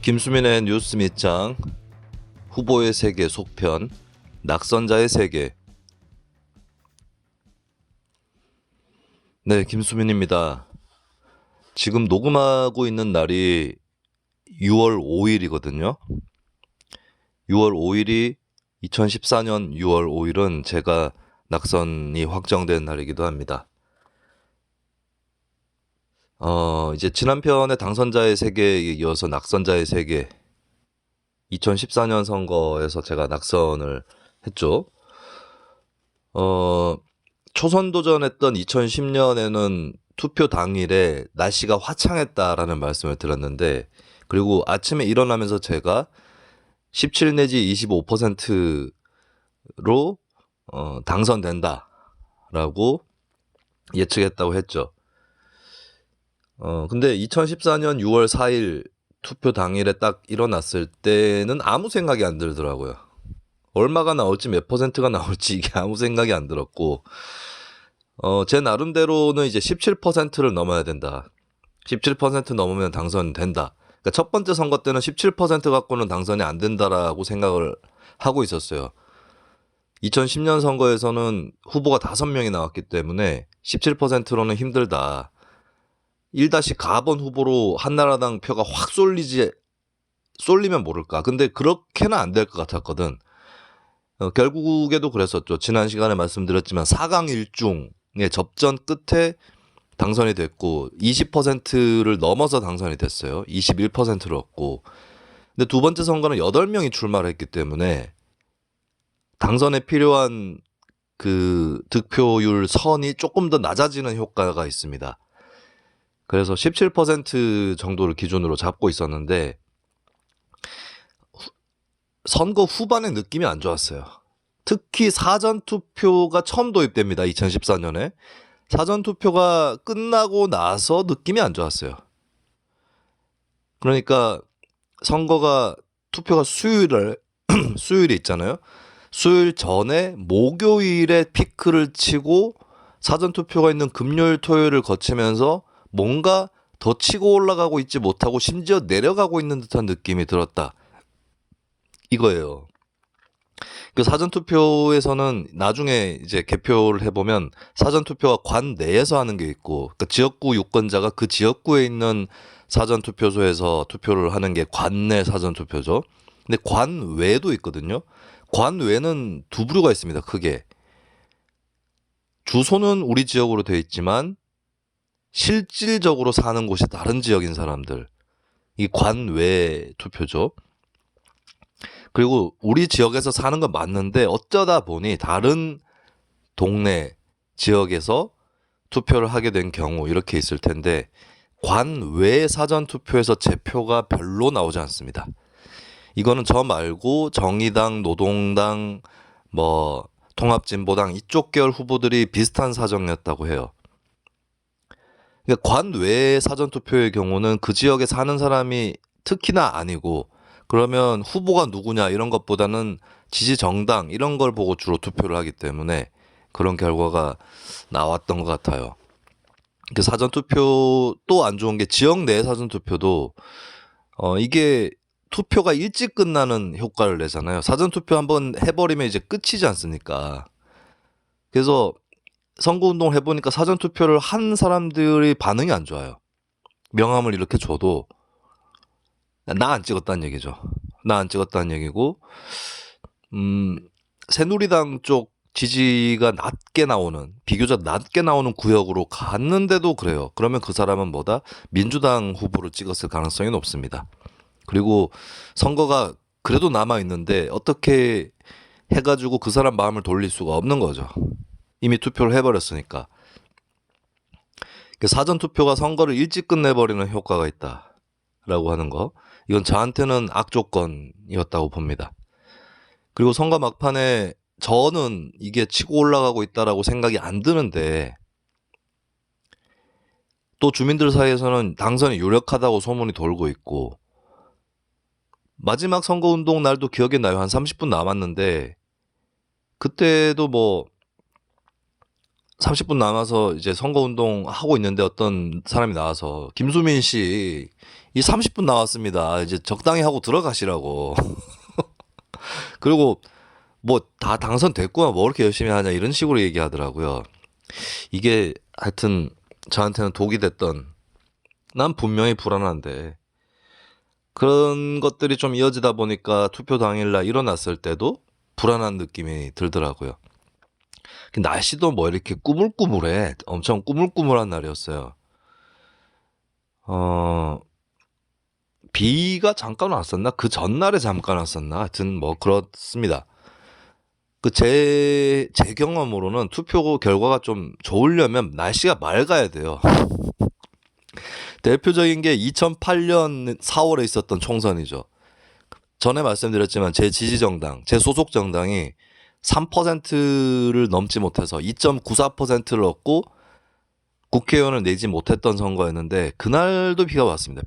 김수민의 뉴스 밑장 후보의 세계 속편 낙선자의 세계. 네, 김수민입니다. 지금 녹음하고 있는 날이 6월 5일이거든요. 6월 5일이 2014년 6월 5일은 제가 낙선이 확정된 날이기도 합니다. 이제 지난 편의 당선자의 세계에 이어서 낙선자의 세계, 2014년 선거에서 제가 낙선을 했죠. 초선 도전했던 2010년에는 투표 당일에 날씨가 화창했다라는 말씀을 드렸는데, 그리고 아침에 일어나면서 제가 17 내지 25%로 당선된다라고 예측했다고 했죠. 근데 2014년 6월 4일 투표 당일에 딱 일어났을 때는 아무 생각이 안 들더라고요. 얼마가 나올지 몇 퍼센트가 나올지 이게 아무 생각이 안 들었고, 제 나름대로는 이제 17%를 넘어야 된다. 17% 넘으면 당선된다. 그러니까 첫 번째 선거 때는 17% 갖고는 당선이 안 된다라고 생각을 하고 있었어요. 2010년 선거에서는 후보가 5명이 나왔기 때문에 17%로는 힘들다. 1-가번 후보로 한나라당 표가 확 쏠리면 모를까. 근데 그렇게는 안 될 것 같았거든. 결국에도 그랬었죠. 지난 시간에 말씀드렸지만 4강 1중의 접전 끝에 당선이 됐고 20%를 넘어서 당선이 됐어요. 21%를 얻고. 근데 두 번째 선거는 8명이 출마를 했기 때문에 당선에 필요한 그 득표율 선이 조금 더 낮아지는 효과가 있습니다. 그래서 17% 정도를 기준으로 잡고 있었는데 선거 후반에 느낌이 안 좋았어요. 특히 사전투표가 처음 도입됩니다. 2014년에. 사전투표가 끝나고 나서 느낌이 안 좋았어요. 그러니까 선거가 투표가 수요일에 있잖아요. 수요일 전에 목요일에 피크를 치고 사전투표가 있는 금요일 토요일을 거치면서 뭔가 더 치고 올라가고 있지 못하고 심지어 내려가고 있는 듯한 느낌이 들었다. 이거예요. 그 사전투표에서는 나중에 이제 개표를 해보면 사전투표가 관 내에서 하는 게 있고, 그러니까 지역구 유권자가 그 지역구에 있는 사전투표소에서 투표를 하는 게 관내 사전투표죠. 근데 관 외도 있거든요. 관 외는 두 부류가 있습니다. 크게. 주소는 우리 지역으로 되어 있지만 실질적으로 사는 곳이 다른 지역인 사람들. 이 관외 투표죠. 그리고 우리 지역에서 사는 건 맞는데 어쩌다 보니 다른 동네 지역에서 투표를 하게 된 경우 이렇게 있을 텐데, 관외 사전투표에서 제 표가 별로 나오지 않습니다. 이거는 저 말고 정의당, 노동당, 통합진보당 이쪽 계열 후보들이 비슷한 사정이었다고 해요. 그러니까 관외 사전투표의 경우는 그 지역에 사는 사람이 특히나 아니고, 그러면 후보가 누구냐 이런 것보다는 지지 정당 이런 걸 보고 주로 투표를 하기 때문에 그런 결과가 나왔던 것 같아요. 그 사전투표 또 안 좋은 게 지역 내 사전투표도 이게 투표가 일찍 끝나는 효과를 내잖아요. 사전투표 한번 해버리면 이제 끝이지 않습니까? 그래서 선거운동을 해보니까 사전투표를 한 사람들이 반응이 안 좋아요. 명함을 이렇게 줘도 나 안 찍었다는 얘기죠. 나 안 찍었다는 얘기고, 새누리당 쪽 지지가 비교적 낮게 나오는 구역으로 갔는데도 그래요. 그러면 그 사람은 민주당 후보를 찍었을 가능성이 높습니다. 그리고 선거가 그래도 남아있는데 어떻게 해가지고 그 사람 마음을 돌릴 수가 없는 거죠. 이미 투표를 해버렸으니까. 사전투표가 선거를 일찍 끝내버리는 효과가 있다라고 하는 거. 이건 저한테는 악조건이었다고 봅니다. 그리고 선거 막판에 저는 이게 치고 올라가고 있다라고 생각이 안 드는데, 또 주민들 사이에서는 당선이 유력하다고 소문이 돌고 있고, 마지막 선거운동 날도 기억이 나요. 한 30분 남았는데 그때도 30분 남아서 이제 선거운동 하고 있는데 어떤 사람이 나와서 김수민 씨, 이 30분 나왔습니다. 이제 적당히 하고 들어가시라고. 그리고 뭐 다 당선됐구나. 뭐 이렇게 열심히 하냐. 이런 식으로 얘기하더라고요. 이게 하여튼 저한테는 독이 됐던, 난 분명히 불안한데 그런 것들이 좀 이어지다 보니까 투표 당일날 일어났을 때도 불안한 느낌이 들더라고요. 날씨도 뭐 이렇게 꾸물꾸물해. 엄청 꾸물꾸물한 날이었어요. 비가 잠깐 왔었나? 그 전날에 잠깐 왔었나? 하여튼 뭐 그렇습니다. 제 경험으로는 투표 결과가 좀 좋으려면 날씨가 맑아야 돼요. 대표적인 게 2008년 4월에 있었던 총선이죠. 전에 말씀드렸지만 제 지지정당, 제 소속 정당이 3%를 넘지 못해서 2.94%를 얻고 국회의원을 내지 못했던 선거였는데, 그날도 비가 왔습니다.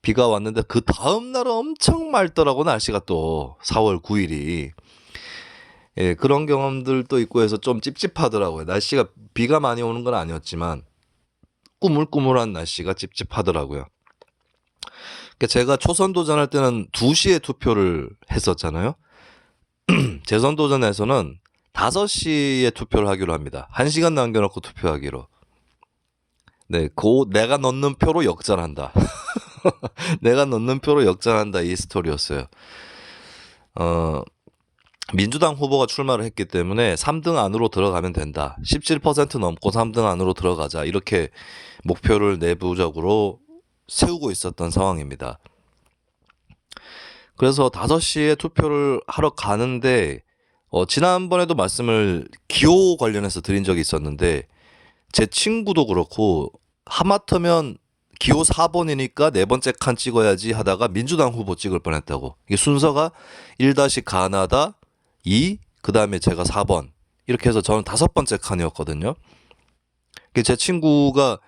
비가 왔는데 그 다음 날은 엄청 맑더라고, 날씨가. 또 4월 9일이. 예, 그런 경험들도 있고 해서 좀 찝찝하더라고요. 날씨가 비가 많이 오는 건 아니었지만 꾸물꾸물한 날씨가 찝찝하더라고요. 제가 초선 도전할 때는 2시에 투표를 했었잖아요. 재선 도전에서는 5시에 투표를 하기로 합니다. 1시간 남겨놓고 투표하기로. 네, 내가 넣는 표로 역전한다. 내가 넣는 표로 역전한다, 이 스토리였어요. 민주당 후보가 출마를 했기 때문에 3등 안으로 들어가면 된다. 17% 넘고 3등 안으로 들어가자. 이렇게 목표를 내부적으로 세우고 있었던 상황입니다. 그래서 5시에 투표를 하러 가는데, 지난번에도 말씀을 기호 관련해서 드린 적이 있었는데, 제 친구도 그렇고 하마터면 기호 4번이니까 4번째 칸 찍어야지 하다가 민주당 후보 찍을 뻔했다고. 이게 순서가 1-가나다 2, 그 다음에 제가 4번, 이렇게 해서 저는 5번째 칸이었거든요. 제 친구가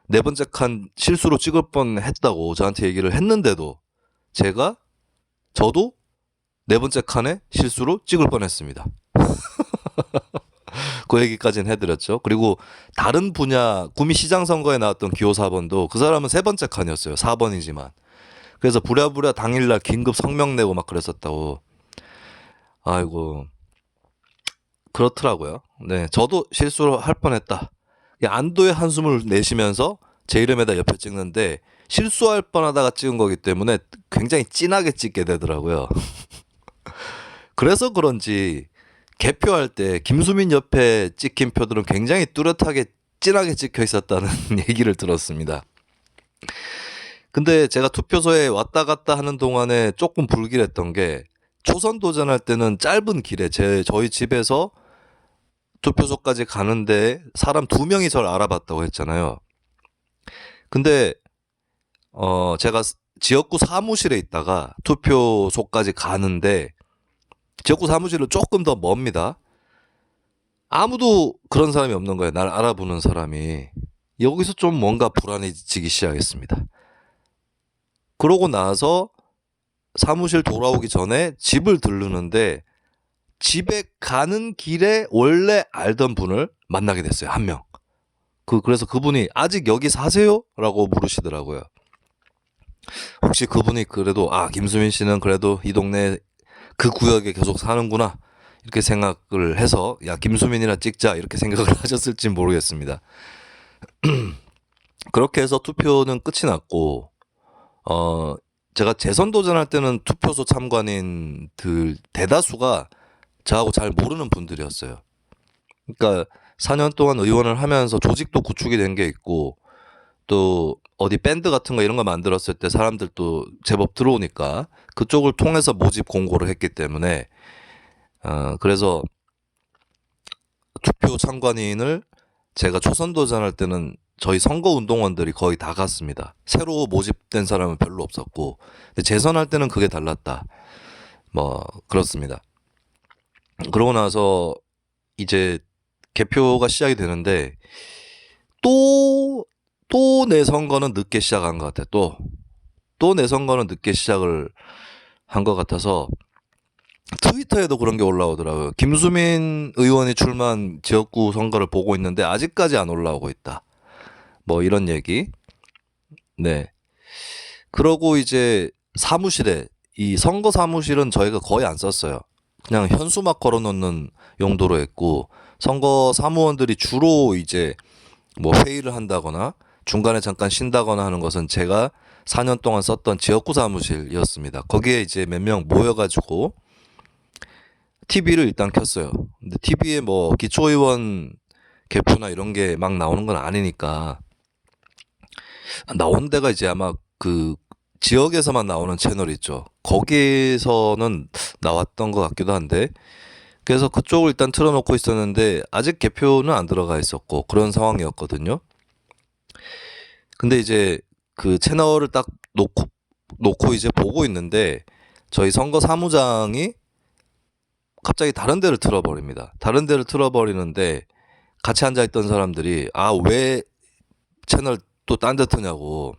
4번째 칸 실수로 찍을 뻔했다고 저한테 얘기를 했는데도 저도 4번째 칸에 실수로 찍을 뻔했습니다. 그 얘기까지는 해드렸죠. 그리고 다른 분야 구미시장 선거에 나왔던 기호 4번도 그 사람은 3번째 칸이었어요. 4번이지만. 그래서 부랴부랴 당일날 긴급 성명 내고 막 그랬었다고. 아이고, 그렇더라고요. 네, 저도 실수를 할 뻔했다. 안도의 한숨을 내쉬면서 제 이름에다 옆에 찍는데 실수할 뻔하다가 찍은 거기 때문에 굉장히 진하게 찍게 되더라고요. 그래서 그런지 개표할 때 김수민 옆에 찍힌 표들은 굉장히 뚜렷하게 진하게 찍혀 있었다는 얘기를 들었습니다. 근데 제가 투표소에 왔다 갔다 하는 동안에 조금 불길했던 게, 초선 도전할 때는 짧은 길에 저희 집에서 투표소까지 가는데 사람 2명이 저를 알아봤다고 했잖아요. 근데 제가 지역구 사무실에 있다가 투표소까지 가는데, 지역구 사무실은 조금 더 멉니다. 아무도 그런 사람이 없는 거예요. 날 알아보는 사람이. 여기서 좀 뭔가 불안해지기 시작했습니다. 그러고 나서 사무실 돌아오기 전에 집을 들르는데, 집에 가는 길에 원래 알던 분을 만나게 됐어요. 한 명. 그래서 그분이 "아직 여기 사세요?" 라고 물으시더라고요. 혹시 그분이 그래도 김수민 씨는 그래도 이 동네 그 구역에 계속 사는구나, 이렇게 생각을 해서 "야, 김수민이나 찍자", 이렇게 생각을 하셨을지 모르겠습니다. 그렇게 해서 투표는 끝이 났고, 제가 재선 도전할 때는 투표소 참관인들 대다수가 저하고 잘 모르는 분들이었어요. 그러니까 4년 동안 의원을 하면서 조직도 구축이 된 게 있고, 또 어디 밴드 같은 거 이런 거 만들었을 때 사람들도 제법 들어오니까 그쪽을 통해서 모집 공고를 했기 때문에, 그래서 투표 참관인을 제가 초선 도전할 때는 저희 선거운동원들이 거의 다 갔습니다. 새로 모집된 사람은 별로 없었고, 근데 재선할 때는 그게 달랐다. 뭐 그렇습니다. 그러고 나서 이제 개표가 시작이 되는데, 또 내 선거는 늦게 시작한 것 같아요. 또 내 선거는 늦게 시작을 한 것 같아서 트위터에도 그런 게 올라오더라고요. 김수민 의원이 출마한 지역구 선거를 보고 있는데 아직까지 안 올라오고 있다. 뭐 이런 얘기. 네. 그러고 이제 사무실에 이 선거 사무실은 저희가 거의 안 썼어요. 그냥 현수막 걸어놓는 용도로 했고 선거 사무원들이 주로 이제 뭐 회의를 한다거나 중간에 잠깐 쉰다거나 하는 것은 제가 4년 동안 썼던 지역구 사무실이었습니다. 거기에 이제 몇 명 모여가지고 TV를 일단 켰어요. 근데 TV에 뭐 기초의원 개표나 이런 게 막 나오는 건 아니니까 나온 데가 이제 아마 그 지역에서만 나오는 채널 있죠. 거기에서는 나왔던 것 같기도 한데 그래서 그쪽을 일단 틀어놓고 있었는데 아직 개표는 안 들어가 있었고 그런 상황이었거든요. 근데 이제 그 채널을 딱 놓고 이제 보고 있는데 저희 선거 사무장이 갑자기 다른 데를 틀어버립니다. 다른 데를 틀어버리는데 같이 앉아있던 사람들이 아, 왜 채널 또 딴 데 트냐고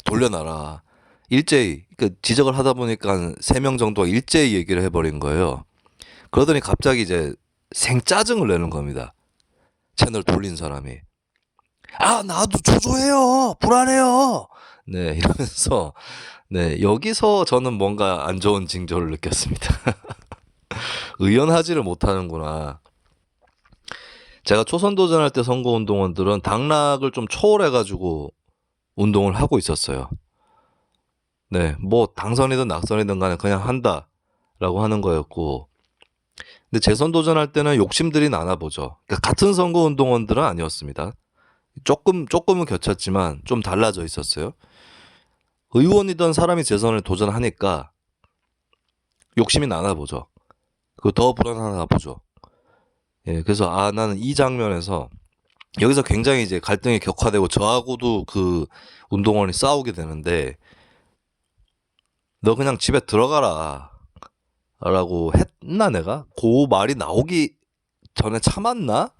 돌려놔라. 일제히 그 지적을 하다 보니까 한 3명 정도가 일제히 얘기를 해버린 거예요. 그러더니 갑자기 이제 생짜증을 내는 겁니다. 채널 돌린 사람이. 아, 나도 조조해요. 불안해요. 네, 이러면서 네, 여기서 저는 뭔가 안 좋은 징조를 느꼈습니다. 의연하지를 못하는구나. 제가 초선 도전할 때 선거운동원들은 당락을 좀 초월해가지고 운동을 하고 있었어요. 네, 뭐 당선이든 낙선이든 간에 그냥 한다라고 하는 거였고 근데 재선 도전할 때는 욕심들이 나나 보죠. 그러니까 같은 선거운동원들은 아니었습니다. 조금은 겹쳤지만 좀 달라져 있었어요. 의원이던 사람이 재선을 도전하니까 욕심이 나나 보죠. 그거 더 불안하나 보죠. 예, 그래서 아 나는 이 장면에서 여기서 굉장히 이제 갈등이 격화되고 저하고도 그 운동원이 싸우게 되는데 너 그냥 집에 들어가라 라고 했나 내가? 그 말이 나오기 전에 참았나?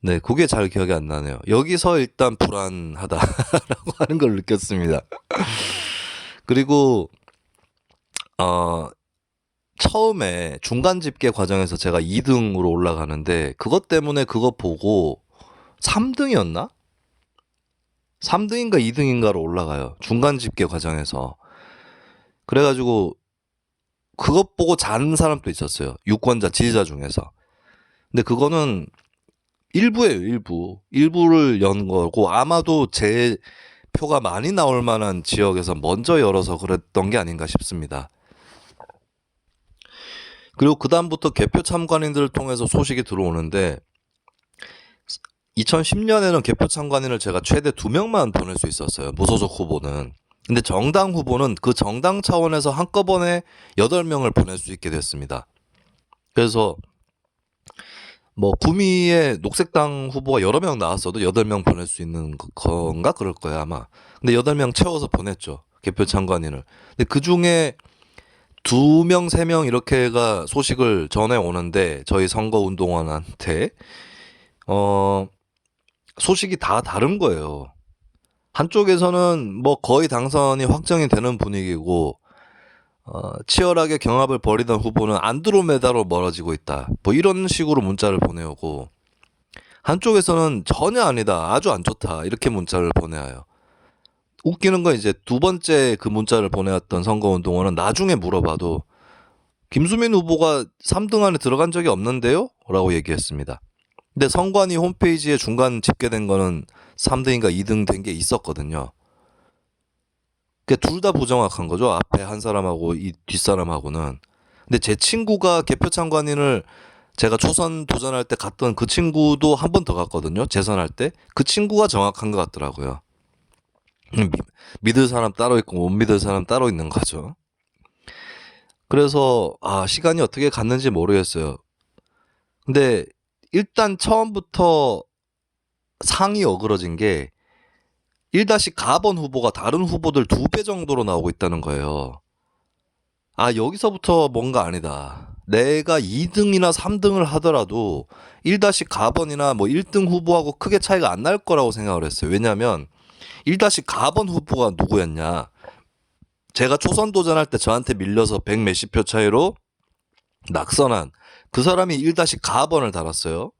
네, 그게 잘 기억이 안 나네요. 여기서 일단 불안하다라고 하는 걸 느꼈습니다. 그리고 처음에 중간 집계 과정에서 제가 2등으로 올라가는데 그것 때문에 그거 보고 3등이었나? 3등인가 2등인가로 올라가요. 중간 집계 과정에서. 그래가지고 그것 보고 자는 사람도 있었어요. 유권자, 지지자 중에서. 근데 그거는 일부예요, 일부. 일부를 연 거고 아마도 제 표가 많이 나올 만한 지역에서 먼저 열어서 그랬던 게 아닌가 싶습니다. 그리고 그다음부터 개표 참관인들을 통해서 소식이 들어오는데 2010년에는 개표 참관인을 제가 최대 2명만 보낼 수 있었어요. 무소속 후보는. 근데 정당 후보는 그 정당 차원에서 한꺼번에 8명을 보낼 수 있게 됐습니다. 그래서 뭐 구미에 녹색당 후보가 여러 명 나왔어도 8명 보낼 수 있는 건가 그럴 거예요 아마. 근데 8명 채워서 보냈죠. 개표 참관인을. 근데 그중에 2명, 3명 이렇게가 소식을 전해 오는데 저희 선거운동원한테 소식이 다 다른 거예요. 한쪽에서는 뭐 거의 당선이 확정이 되는 분위기고 치열하게 경합을 벌이던 후보는 안드로메다로 멀어지고 있다. 뭐 이런 식으로 문자를 보내오고 한쪽에서는 전혀 아니다. 아주 안 좋다. 이렇게 문자를 보내와요. 웃기는 건 이제 두 번째 그 문자를 보내왔던 선거운동원은 나중에 물어봐도 김수민 후보가 3등 안에 들어간 적이 없는데요? 라고 얘기했습니다. 근데 선관위 홈페이지에 중간 집계된 거는 3등인가 2등 된 게 있었거든요. 그러니까 둘 다 부정확한 거죠. 앞에 한 사람하고 이 뒷사람하고는. 근데 제 친구가 개표 참관인을 제가 초선 도전할 때 갔던 그 친구도 한 번 더 갔거든요. 재선할 때. 그 친구가 정확한 것 같더라고요. 믿을 사람 따로 있고 못 믿을 사람 따로 있는 거죠. 그래서 시간이 어떻게 갔는지 모르겠어요. 근데 일단 처음부터 상이 어그러진 게 1-가번 후보가 다른 후보들 2배 정도로 나오고 있다는 거예요. 여기서부터 뭔가 아니다. 내가 2등이나 3등을 하더라도 1-가번이나 뭐 1등 후보하고 크게 차이가 안 날 거라고 생각을 했어요. 왜냐면 1-가번 후보가 누구였냐. 제가 초선 도전할 때 저한테 밀려서 100 몇십 표 차이로 낙선한 그 사람이 1-가번을 달았어요.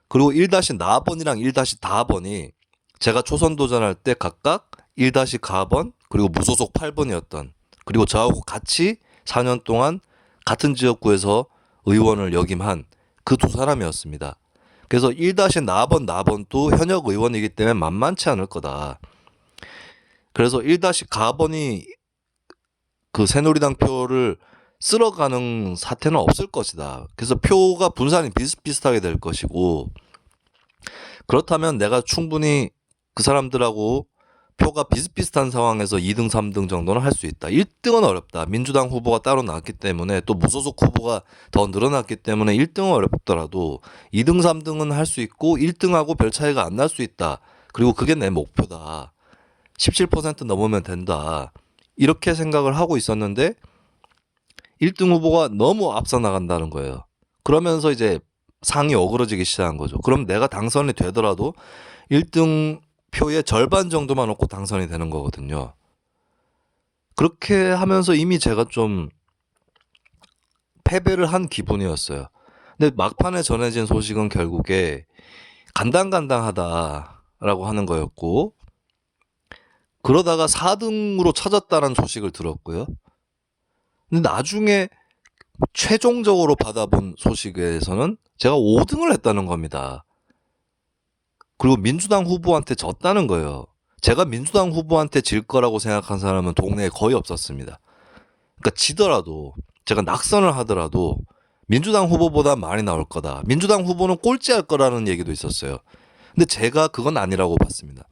그리고 1-나번이랑 1-다번이 제가 초선 도전할 때 각각 1-가번 그리고 무소속 8번이었던, 그리고 저하고 같이 4년 동안 같은 지역구에서 의원을 역임한 그 두 사람이었습니다. 그래서 1-나번도 현역 의원이기 때문에 만만치 않을 거다. 그래서 1-가번이 그 새누리당 표를 쓸어가는 사태는 없을 것이다. 그래서 표가 분산이 비슷비슷하게 될 것이고, 그렇다면 내가 충분히 그 사람들하고 표가 비슷비슷한 상황에서 2등, 3등 정도는 할 수 있다. 1등은 어렵다. 민주당 후보가 따로 나왔기 때문에, 또 무소속 후보가 더 늘어났기 때문에 1등은 어렵더라도 2등, 3등은 할 수 있고 1등하고 별 차이가 안 날 수 있다. 그리고 그게 내 목표다. 17% 넘으면 된다. 이렇게 생각을 하고 있었는데 1등 후보가 너무 앞서 나간다는 거예요. 그러면서 이제 상이 어그러지기 시작한 거죠. 그럼 내가 당선이 되더라도 1등 표의 절반 정도만 얻고 당선이 되는 거거든요. 그렇게 하면서 이미 제가 좀 패배를 한 기분이었어요. 근데 막판에 전해진 소식은 결국에 간당간당하다라고 하는 거였고, 그러다가 4등으로 찾았다는 소식을 들었고요. 근데 나중에 최종적으로 받아본 소식에서는 제가 5등을 했다는 겁니다. 그리고 민주당 후보한테 졌다는 거예요. 제가 민주당 후보한테 질 거라고 생각한 사람은 동네에 거의 없었습니다. 그러니까 지더라도, 제가 낙선을 하더라도 민주당 후보보다 많이 나올 거다. 민주당 후보는 꼴찌할 거라는 얘기도 있었어요. 근데 제가 그건 아니라고 봤습니다.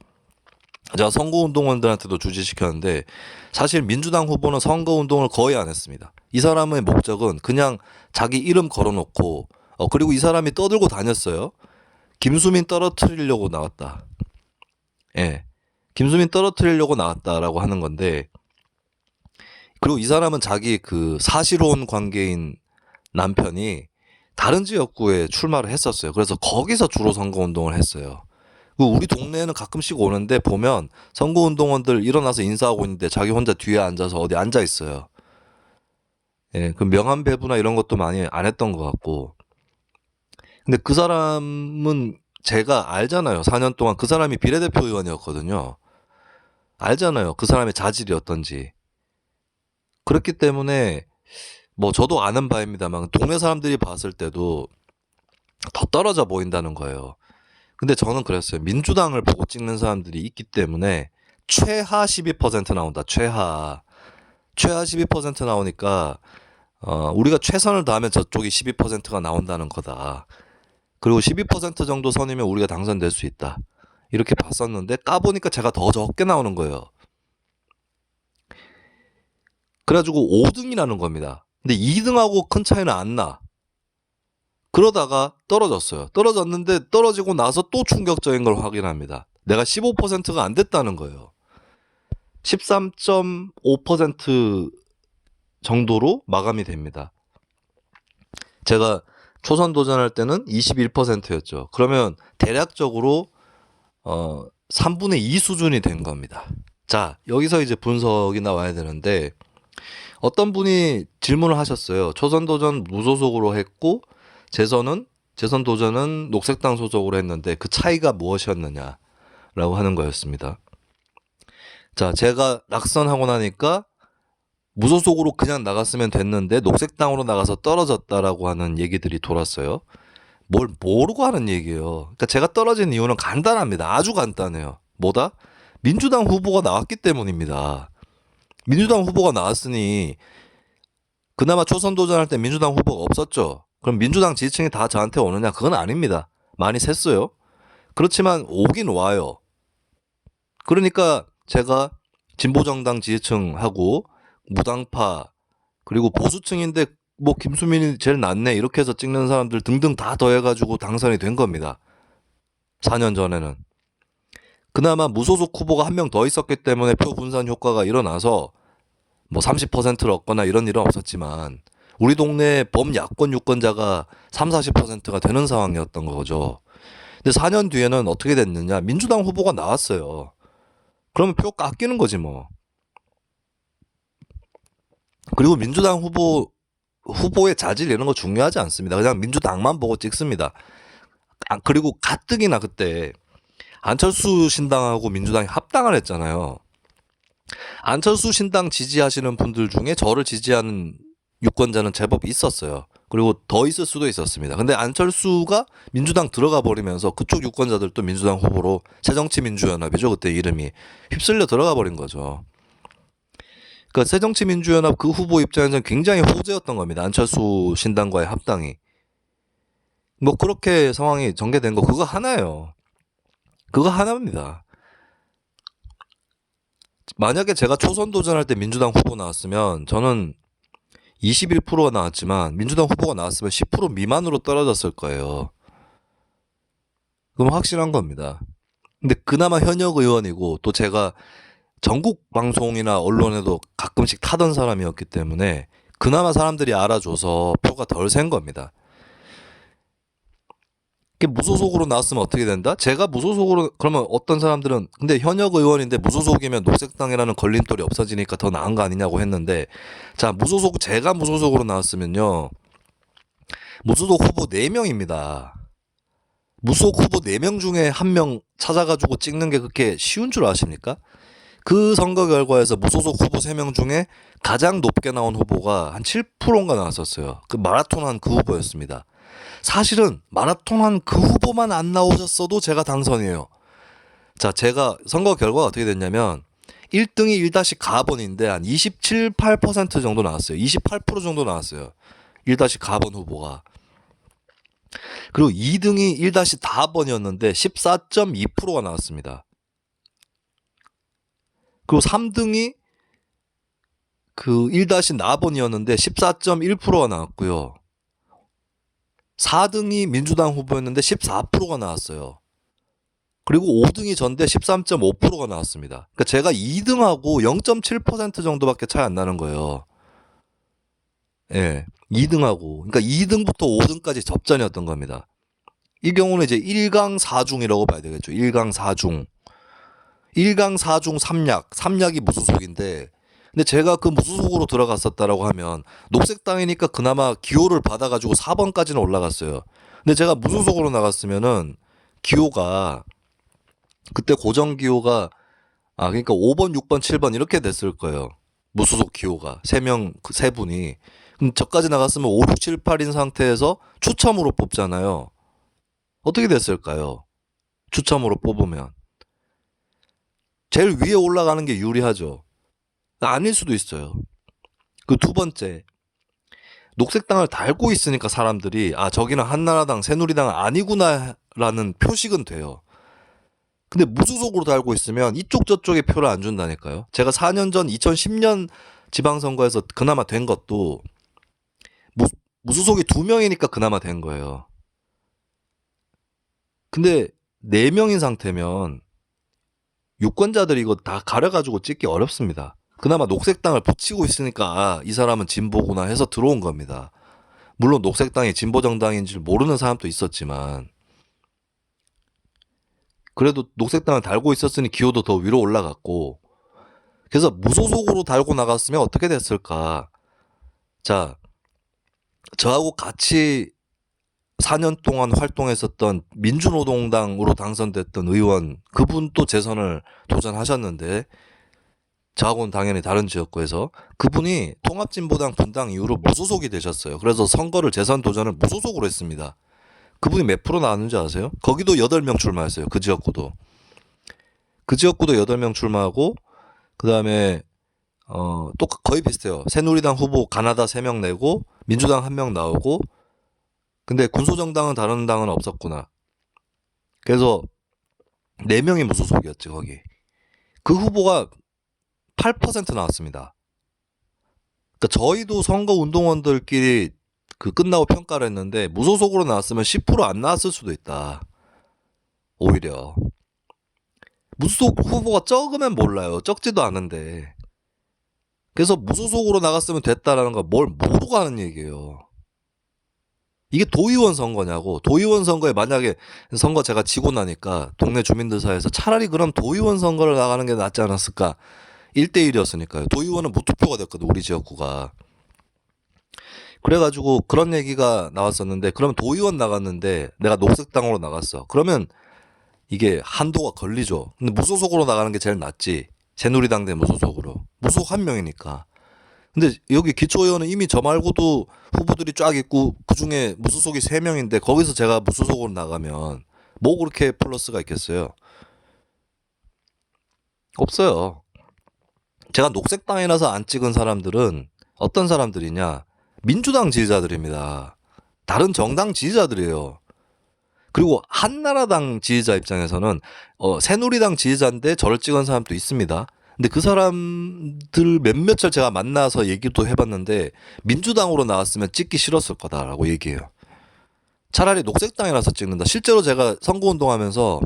제가 선거운동원들한테도 주지시켰는데 사실 민주당 후보는 선거운동을 거의 안 했습니다. 이 사람의 목적은 그냥 자기 이름 걸어놓고, 그리고 이 사람이 떠들고 다녔어요. 김수민 떨어뜨리려고 나왔다. 예. 김수민 떨어뜨리려고 나왔다라고 하는 건데, 그리고 이 사람은 자기 그 사실혼 관계인 남편이 다른 지역구에 출마를 했었어요. 그래서 거기서 주로 선거운동을 했어요. 우리 동네에는 가끔씩 오는데 보면 선거운동원들 일어나서 인사하고 있는데 자기 혼자 뒤에 앉아서 어디 앉아 있어요. 예, 그 명함 배부나 이런 것도 많이 안 했던 것 같고. 근데 그 사람은 제가 알잖아요. 4년 동안 그 사람이 비례대표 의원이었거든요. 알잖아요. 그 사람의 자질이 어떤지. 그렇기 때문에 뭐 저도 아는 바입니다만 동네 사람들이 봤을 때도 더 떨어져 보인다는 거예요. 근데 저는 그랬어요. 민주당을 보고 찍는 사람들이 있기 때문에 최하 12% 나온다. 최하 12% 나오니까 우리가 최선을 다하면 저쪽이 12%가 나온다는 거다. 그리고 12% 정도 선이면 우리가 당선될 수 있다. 이렇게 봤었는데 까보니까 제가 더 적게 나오는 거예요. 그래가지고 5등이라는 겁니다. 근데 2등하고 큰 차이는 안 나. 그러다가 떨어졌어요. 떨어졌는데 떨어지고 나서 또 충격적인 걸 확인합니다. 내가 15%가 안 됐다는 거예요. 13.5% 정도로 마감이 됩니다. 제가 초선 도전할 때는 21%였죠. 그러면 대략적으로 3분의 2 수준이 된 겁니다. 자, 여기서 이제 분석이 나와야 되는데 어떤 분이 질문을 하셨어요. 초선 도전 무소속으로 했고 재선 도전은 녹색당 소속으로 했는데 그 차이가 무엇이었느냐라고 하는 거였습니다. 자, 제가 낙선하고 나니까 무소속으로 그냥 나갔으면 됐는데 녹색당으로 나가서 떨어졌다라고 하는 얘기들이 돌았어요. 뭘 모르고 하는 얘기예요. 그러니까 제가 떨어진 이유는 간단합니다. 아주 간단해요. 뭐다? 민주당 후보가 나왔기 때문입니다. 민주당 후보가 나왔으니 그나마 초선 도전할 때 민주당 후보가 없었죠. 그럼 민주당 지지층이 다 저한테 오느냐? 그건 아닙니다. 많이 샜어요. 그렇지만 오긴 와요. 그러니까 제가 진보정당 지지층하고 무당파 그리고 보수층인데 뭐 김수민이 제일 낫네 이렇게 해서 찍는 사람들 등등 다 더해가지고 당선이 된 겁니다. 4년 전에는. 그나마 무소속 후보가 한 명 더 있었기 때문에 표 분산 효과가 일어나서 뭐 30%를 얻거나 이런 일은 없었지만 우리 동네 범야권 유권자가 30-40%가 되는 상황이었던 거죠. 근데 4년 뒤에는 어떻게 됐느냐? 민주당 후보가 나왔어요. 그러면 표 깎이는 거지 뭐. 그리고 민주당 후보 후보의 자질 이런 거 중요하지 않습니다. 그냥 민주당만 보고 찍습니다. 그리고 가뜩이나 그때 안철수 신당하고 민주당이 합당을 했잖아요. 안철수 신당 지지하시는 분들 중에 저를 지지하는 유권자는 제법 있었어요. 그리고 더 있을 수도 있었습니다. 근데 안철수가 민주당 들어가 버리면서 그쪽 유권자들도 민주당 후보로 새정치민주연합이죠. 그때 이름이 휩쓸려 들어가 버린 거죠. 그러니까 새정치민주연합 그 후보 입장에서는 굉장히 호재였던 겁니다. 안철수 신당과의 합당이. 뭐 그렇게 상황이 전개된 거 그거 하나예요. 그거 하나입니다. 만약에 제가 초선 도전할 때 민주당 후보 나왔으면 저는 21%가 나왔지만 민주당 후보가 나왔으면 10% 미만으로 떨어졌을 거예요. 그럼 확실한 겁니다. 근데 그나마 현역 의원이고 또 제가 전국 방송이나 언론에도 가끔씩 타던 사람이었기 때문에 그나마 사람들이 알아줘서 표가 덜 센 겁니다. 무소속으로 나왔으면 어떻게 된다? 제가 무소속으로 그러면 어떤 사람들은 근데 현역 의원인데 무소속이면 녹색당이라는 걸림돌이 없어지니까 더 나은 거 아니냐고 했는데 자 제가 무소속으로 나왔으면요 무소속 후보 4명입니다. 무소속 후보 4명 중에 1명 찾아가지고 찍는 게 그렇게 쉬운 줄 아십니까? 그 선거 결과에서 무소속 후보 3명 중에 가장 높게 나온 후보가 한 7%인가 나왔었어요. 그 마라톤 한 그 후보였습니다. 사실은 마라톤 한 그 후보만 안 나오셨어도 제가 당선이에요. 자, 제가 선거 결과가 어떻게 됐냐면 1등이 1-가번인데 한 27, 8% 정도 나왔어요. 28% 정도 나왔어요. 1-가번 후보가. 그리고 2등이 1-다번이었는데 14.2%가 나왔습니다. 그리고 3등이 그 1-나번이었는데 14.1%가 나왔고요. 4등이 민주당 후보였는데 14%가 나왔어요. 그리고 5등이 전대 13.5%가 나왔습니다. 그러니까 제가 2등하고 0.7% 정도밖에 차이 안 나는 거예요. 예. 2등하고. 그러니까 2등부터 5등까지 접전이었던 겁니다. 이 경우는 이제 1강 4중이라고 봐야 되겠죠. 1강 4중. 1강 4중 3약. 3약이 무소속인데 근데 제가 그 무소속으로 들어갔었다라고 하면 녹색당이니까 그나마 기호를 받아가지고 4번까지는 올라갔어요. 근데 제가 무소속으로 나갔으면은 기호가 그때 고정 기호가 그러니까 5번, 6번, 7번 이렇게 됐을 거예요. 무소속 기호가 3명 3분이 그럼 저까지 나갔으면 5, 6, 7, 8인 상태에서 추첨으로 뽑잖아요. 어떻게 됐을까요? 추첨으로 뽑으면 제일 위에 올라가는 게 유리하죠. 아닐 수도 있어요. 그 두 번째, 녹색당을 달고 있으니까 사람들이 저기는 한나라당, 새누리당 아니구나라는 표식은 돼요. 근데 무소속으로 달고 있으면 이쪽 저쪽에 표를 안 준다니까요. 제가 4년 전 2010년 지방선거에서 그나마 된 것도 무소속이 2명이니까 그나마 된 거예요. 근데 4명인 상태면 유권자들이 이거 다 가려가지고 찍기 어렵습니다. 그나마 녹색당을 붙이고 있으니까 이 사람은 진보구나 해서 들어온 겁니다. 물론 녹색당이 진보정당인지 모르는 사람도 있었지만 그래도 녹색당을 달고 있었으니 기호도 더 위로 올라갔고 그래서 무소속으로 달고 나갔으면 어떻게 됐을까. 자, 저하고 같이 4년 동안 활동했었던 민주노동당으로 당선됐던 의원 그분도 재선을 도전하셨는데 저하고는 당연히 다른 지역구에서 그분이 통합진보당 분당 이후로 무소속이 되셨어요. 그래서 선거를 재선 도전을 무소속으로 했습니다. 그분이 몇 프로 나왔는지 아세요? 거기도 8명 출마했어요. 그 지역구도. 그 지역구도 8명 출마하고 그 다음에 또 거의 비슷해요. 새누리당 후보 가나다 3명 내고 민주당 1명 나오고 근데 군소정당은 다른 당은 없었구나. 그래서 4명이 무소속이었지 거기. 그 후보가 8% 나왔습니다. 그러니까 저희도 선거운동원들끼리 끝나고 평가를 했는데 무소속으로 나왔으면 10%안 나왔을 수도 있다. 오히려. 무소속 후보가 적으면 몰라요. 적지도 않은데. 그래서 무소속으로 나갔으면 됐다라는 거 뭘 모르고 하는 얘기예요. 이게 도의원 선거냐고. 도의원 선거에 만약에 선거 제가 지고 나니까 동네 주민들 사이에서 차라리 그럼 도의원 선거를 나가는 게 낫지 않았을까. 1대1이었으니까요. 도의원은 무투표가 됐거든, 우리 지역구가. 그래가지고 그런 얘기가 나왔었는데, 그러면 도의원 나갔는데 내가 녹색당으로 나갔어. 그러면 이게 한도가 걸리죠. 근데 무소속으로 나가는 게 제일 낫지. 새누리당 대 무소속으로. 무소속 한 명이니까. 근데 여기 기초의원은 이미 저 말고도 후보들이 쫙 있고 그중에 무소속이 3명인데 거기서 제가 무소속으로 나가면 뭐 그렇게 플러스가 있겠어요? 없어요. 제가 녹색당이라서 안 찍은 사람들은 어떤 사람들이냐? 민주당 지지자들입니다. 다른 정당 지지자들이에요. 그리고 한나라당 지지자 입장에서는 새누리당 지지자인데 저를 찍은 사람도 있습니다. 근데 그 사람들 몇몇을 제가 만나서 얘기도 해봤는데 민주당으로 나왔으면 찍기 싫었을 거다라고 얘기해요. 차라리 녹색당이라서 찍는다. 실제로 제가 선거운동하면서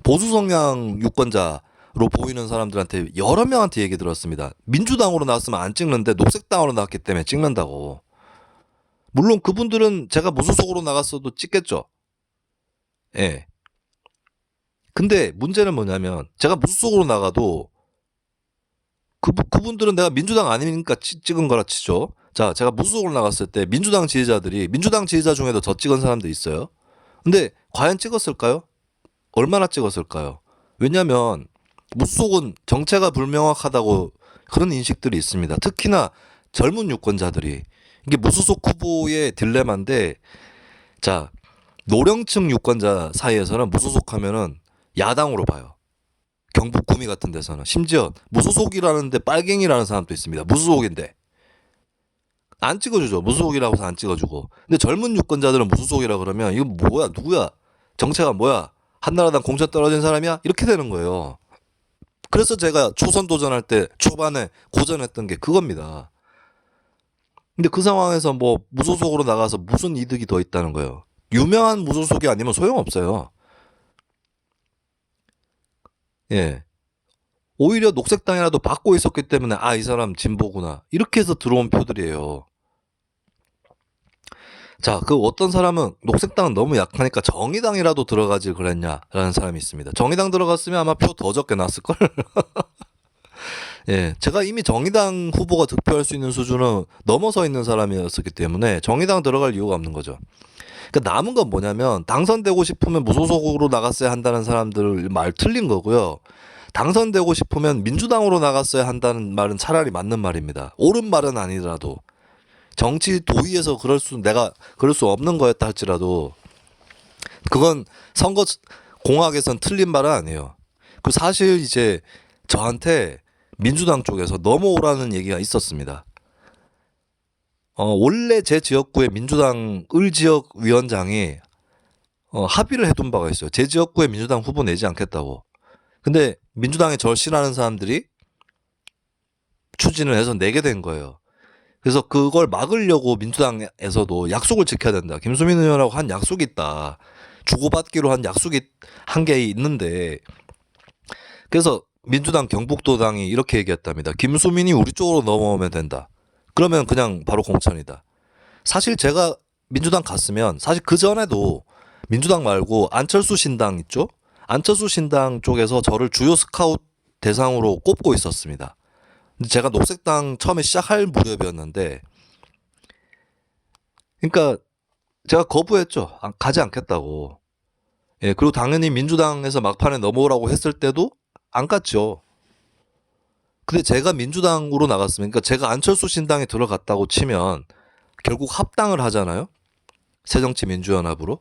보수 성향 유권자로 보이는 사람들한테 여러 명한테 얘기 들었습니다. 민주당으로 나왔으면 안 찍는데 녹색당으로 나왔기 때문에 찍는다고. 물론 그분들은 제가 무소속으로 나갔어도 찍겠죠. 예. 근데 문제는 뭐냐면 제가 무소속으로 나가도 그분들은 내가 민주당 아니니까 찍은 거라 치죠. 자, 제가 무소속으로 나갔을 때 민주당 지지자 중에도 저 찍은 사람도 있어요. 근데 과연 찍었을까요? 얼마나 찍었을까요? 왜냐면 무소속은 정체가 불명확하다고 그런 인식들이 있습니다. 특히나 젊은 유권자들이. 이게 무소속 후보의 딜레마인데, 자, 노령층 유권자 사이에서는 무소속하면은 야당으로 봐요. 경북 구미 같은 데서는. 심지어 무소속이라는데 빨갱이라는 사람도 있습니다. 무소속인데. 안 찍어주죠. 무소속이라고 해서 안 찍어주고. 근데 젊은 유권자들은 무소속이라 그러면 이거 뭐야? 누구야? 정체가 뭐야? 한나라당 공천 떨어진 사람이야? 이렇게 되는 거예요. 그래서 제가 초선 도전할 때 초반에 고전했던 게 그겁니다. 근데 그 상황에서 뭐 무소속으로 나가서 무슨 이득이 더 있다는 거예요. 유명한 무소속이 아니면 소용없어요. 예. 오히려 녹색당이라도 받고 있었기 때문에 이 사람 진보구나. 이렇게 해서 들어온 표들이에요. 자, 그 어떤 사람은 녹색당은 너무 약하니까 정의당이라도 들어가지 그랬냐라는 사람이 있습니다. 정의당 들어갔으면 아마 표 더 적게 났을걸? 예, 제가 이미 정의당 후보가 득표할 수 있는 수준은 넘어서 있는 사람이었기 때문에 정의당 들어갈 이유가 없는 거죠. 그러니까 남은 건 뭐냐면 당선되고 싶으면 무소속으로 나갔어야 한다는 사람들 말 틀린 거고요. 당선되고 싶으면 민주당으로 나갔어야 한다는 말은 차라리 맞는 말입니다. 옳은 말은 아니더라도 정치 도의에서 내가 그럴 수 없는 거였다 할지라도 그건 선거 공학에선 틀린 말은 아니에요. 그 사실 이제 저한테 민주당 쪽에서 넘어오라는 얘기가 있었습니다. 원래 제 지역구의 민주당 을지역 위원장이 합의를 해둔 바가 있어요. 제 지역구에 민주당 후보 내지 않겠다고. 근데 민주당에 절 싫어하는 사람들이 추진을 해서 내게 된 거예요. 그래서 그걸 막으려고 민주당에서도 약속을 지켜야 된다. 김수민 의원하고 한 약속이 있다. 주고받기로 한 약속이 한 게 있는데, 그래서 민주당 경북도당이 이렇게 얘기했답니다. 김수민이 우리 쪽으로 넘어오면 된다. 그러면 그냥 바로 공천이다. 사실 제가 민주당 갔으면 사실 그 전에도 민주당 말고 안철수 신당 있죠? 안철수 신당 쪽에서 저를 주요 스카웃 대상으로 꼽고 있었습니다. 근데 제가 녹색당 처음에 시작할 무렵이었는데, 그러니까 제가 거부했죠. 가지 않겠다고. 예, 그리고 당연히 민주당에서 막판에 넘어오라고 했을 때도 안 갔죠. 근데 제가 민주당으로 나갔으면, 그러니까 제가 안철수 신당에 들어갔다고 치면 결국 합당을 하잖아요. 새정치민주연합으로.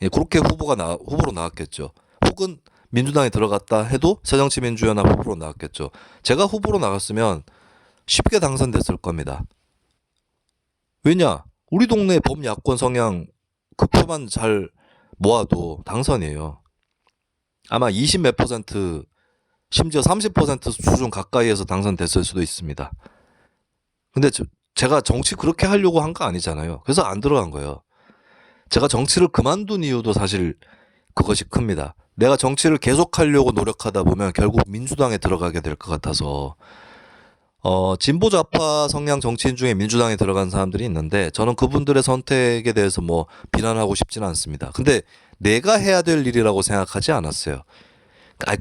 예, 그렇게 후보로 나왔겠죠. 혹은 민주당에 들어갔다 해도 새정치민주연합 후보로 나왔겠죠. 제가 후보로 나갔으면 쉽게 당선됐을 겁니다. 왜냐? 우리 동네 범야권 성향 그 표만 잘 모아도 당선이에요. 아마 20 몇 %, 심지어 30% 수준 가까이에서 당선됐을 수도 있습니다. 근데 제가 정치 그렇게 하려고 한 거 아니잖아요. 그래서 안 들어간 거예요. 제가 정치를 그만둔 이유도 사실 그것이 큽니다. 내가 정치를 계속하려고 노력하다 보면 결국 민주당에 들어가게 될 것 같아서 진보 좌파 성향 정치인 중에 민주당에 들어간 사람들이 있는데 저는 그분들의 선택에 대해서 뭐 비난하고 싶지는 않습니다. 근데 내가 해야 될 일이라고 생각하지 않았어요.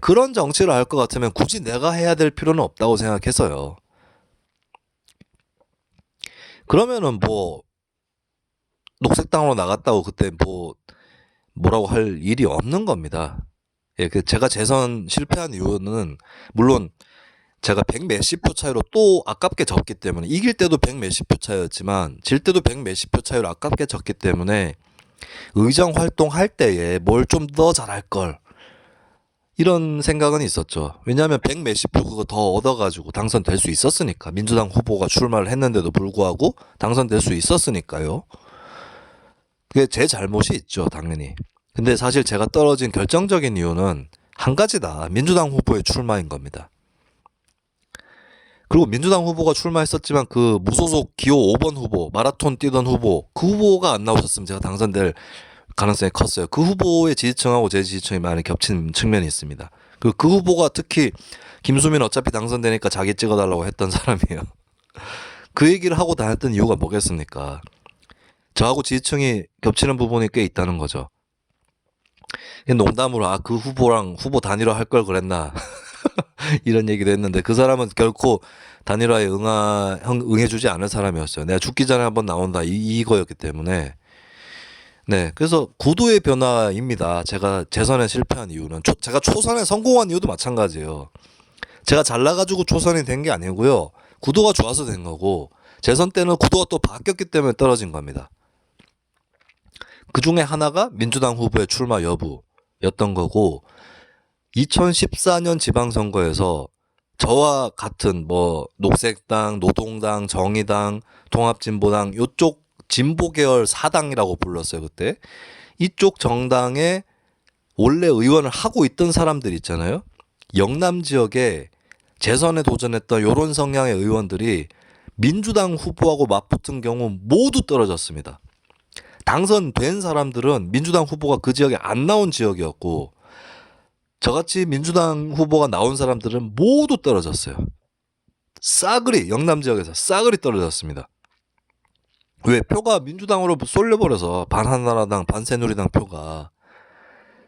그런 정치를 할 것 같으면 굳이 내가 해야 될 필요는 없다고 생각해서요. 그러면은 뭐 녹색당으로 나갔다고 그때 뭐라고 할 일이 없는 겁니다. 예, 제가 재선 실패한 이유는 물론 제가 100 몇십 표 차이로 또 아깝게 졌기 때문에, 이길 때도 100 몇십 표 차이였지만 질 때도 100 몇십 표 차이로 아깝게 졌기 때문에 의정 활동할 때에 뭘 좀 더 잘할 걸, 이런 생각은 있었죠. 왜냐하면 100 몇십 표 그거 더 얻어가지고 당선될 수 있었으니까. 민주당 후보가 출마를 했는데도 불구하고 당선될 수 있었으니까요. 그게 제 잘못이 있죠, 당연히. 근데 사실 제가 떨어진 결정적인 이유는 한 가지다. 민주당 후보의 출마인 겁니다. 그리고 민주당 후보가 출마했었지만 그 무소속 기호 5번 후보, 마라톤 뛰던 후보, 그 후보가 안 나오셨으면 제가 당선될 가능성이 컸어요. 그 후보의 지지층하고 제 지지층이 많이 겹친 측면이 있습니다. 그 후보가 특히 김수민 어차피 당선되니까 자기 찍어달라고 했던 사람이에요. 그 얘기를 하고 다녔던 이유가 뭐겠습니까? 저하고 지지층이 겹치는 부분이 꽤 있다는 거죠. 농담으로 그 후보랑 후보 단일화 할 걸 그랬나 이런 얘기도 했는데, 그 사람은 결코 단일화에 응해주지 않을 사람이었어요. 내가 죽기 전에 한번 나온다 이거였기 때문에. 네, 그래서 구도의 변화입니다. 제가 재선에 실패한 이유는 제가 초선에 성공한 이유도 마찬가지예요. 제가 잘나가지고 초선이 된 게 아니고요. 구도가 좋아서 된 거고, 재선 때는 구도가 또 바뀌었기 때문에 떨어진 겁니다. 그 중에 하나가 민주당 후보의 출마 여부였던 거고, 2014년 지방선거에서 저와 같은 녹색당, 노동당, 정의당, 통합진보당, 요쪽 진보 계열 4당이라고 불렀어요, 그때. 이쪽 정당에 원래 의원을 하고 있던 사람들 있잖아요. 영남 지역에 재선에 도전했던 요런 성향의 의원들이 민주당 후보하고 맞붙은 경우 모두 떨어졌습니다. 당선된 사람들은 민주당 후보가 그 지역에 안 나온 지역이었고, 저같이 민주당 후보가 나온 사람들은 모두 떨어졌어요. 싸그리, 영남 지역에서 싸그리 떨어졌습니다. 왜? 표가 민주당으로 쏠려버려서, 반 한나라당, 반 새누리당 표가.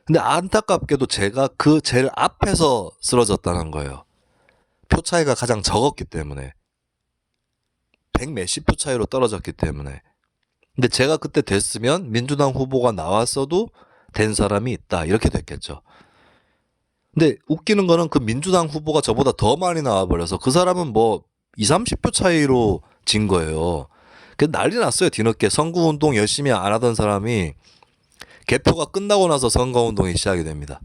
근데 안타깝게도 제가 그 제일 앞에서 쓰러졌다는 거예요. 표 차이가 가장 적었기 때문에. 100 몇십 표 차이로 떨어졌기 때문에. 근데 제가 그때 됐으면 민주당 후보가 나왔어도 된 사람이 있다, 이렇게 됐겠죠. 근데 웃기는 거는 그 민주당 후보가 저보다 더 많이 나와버려서 그 사람은 20, 30표 차이로 진 거예요. 그래서 난리 났어요, 뒤늦게. 선거운동 열심히 안 하던 사람이 개표가 끝나고 나서 선거운동이 시작이 됩니다.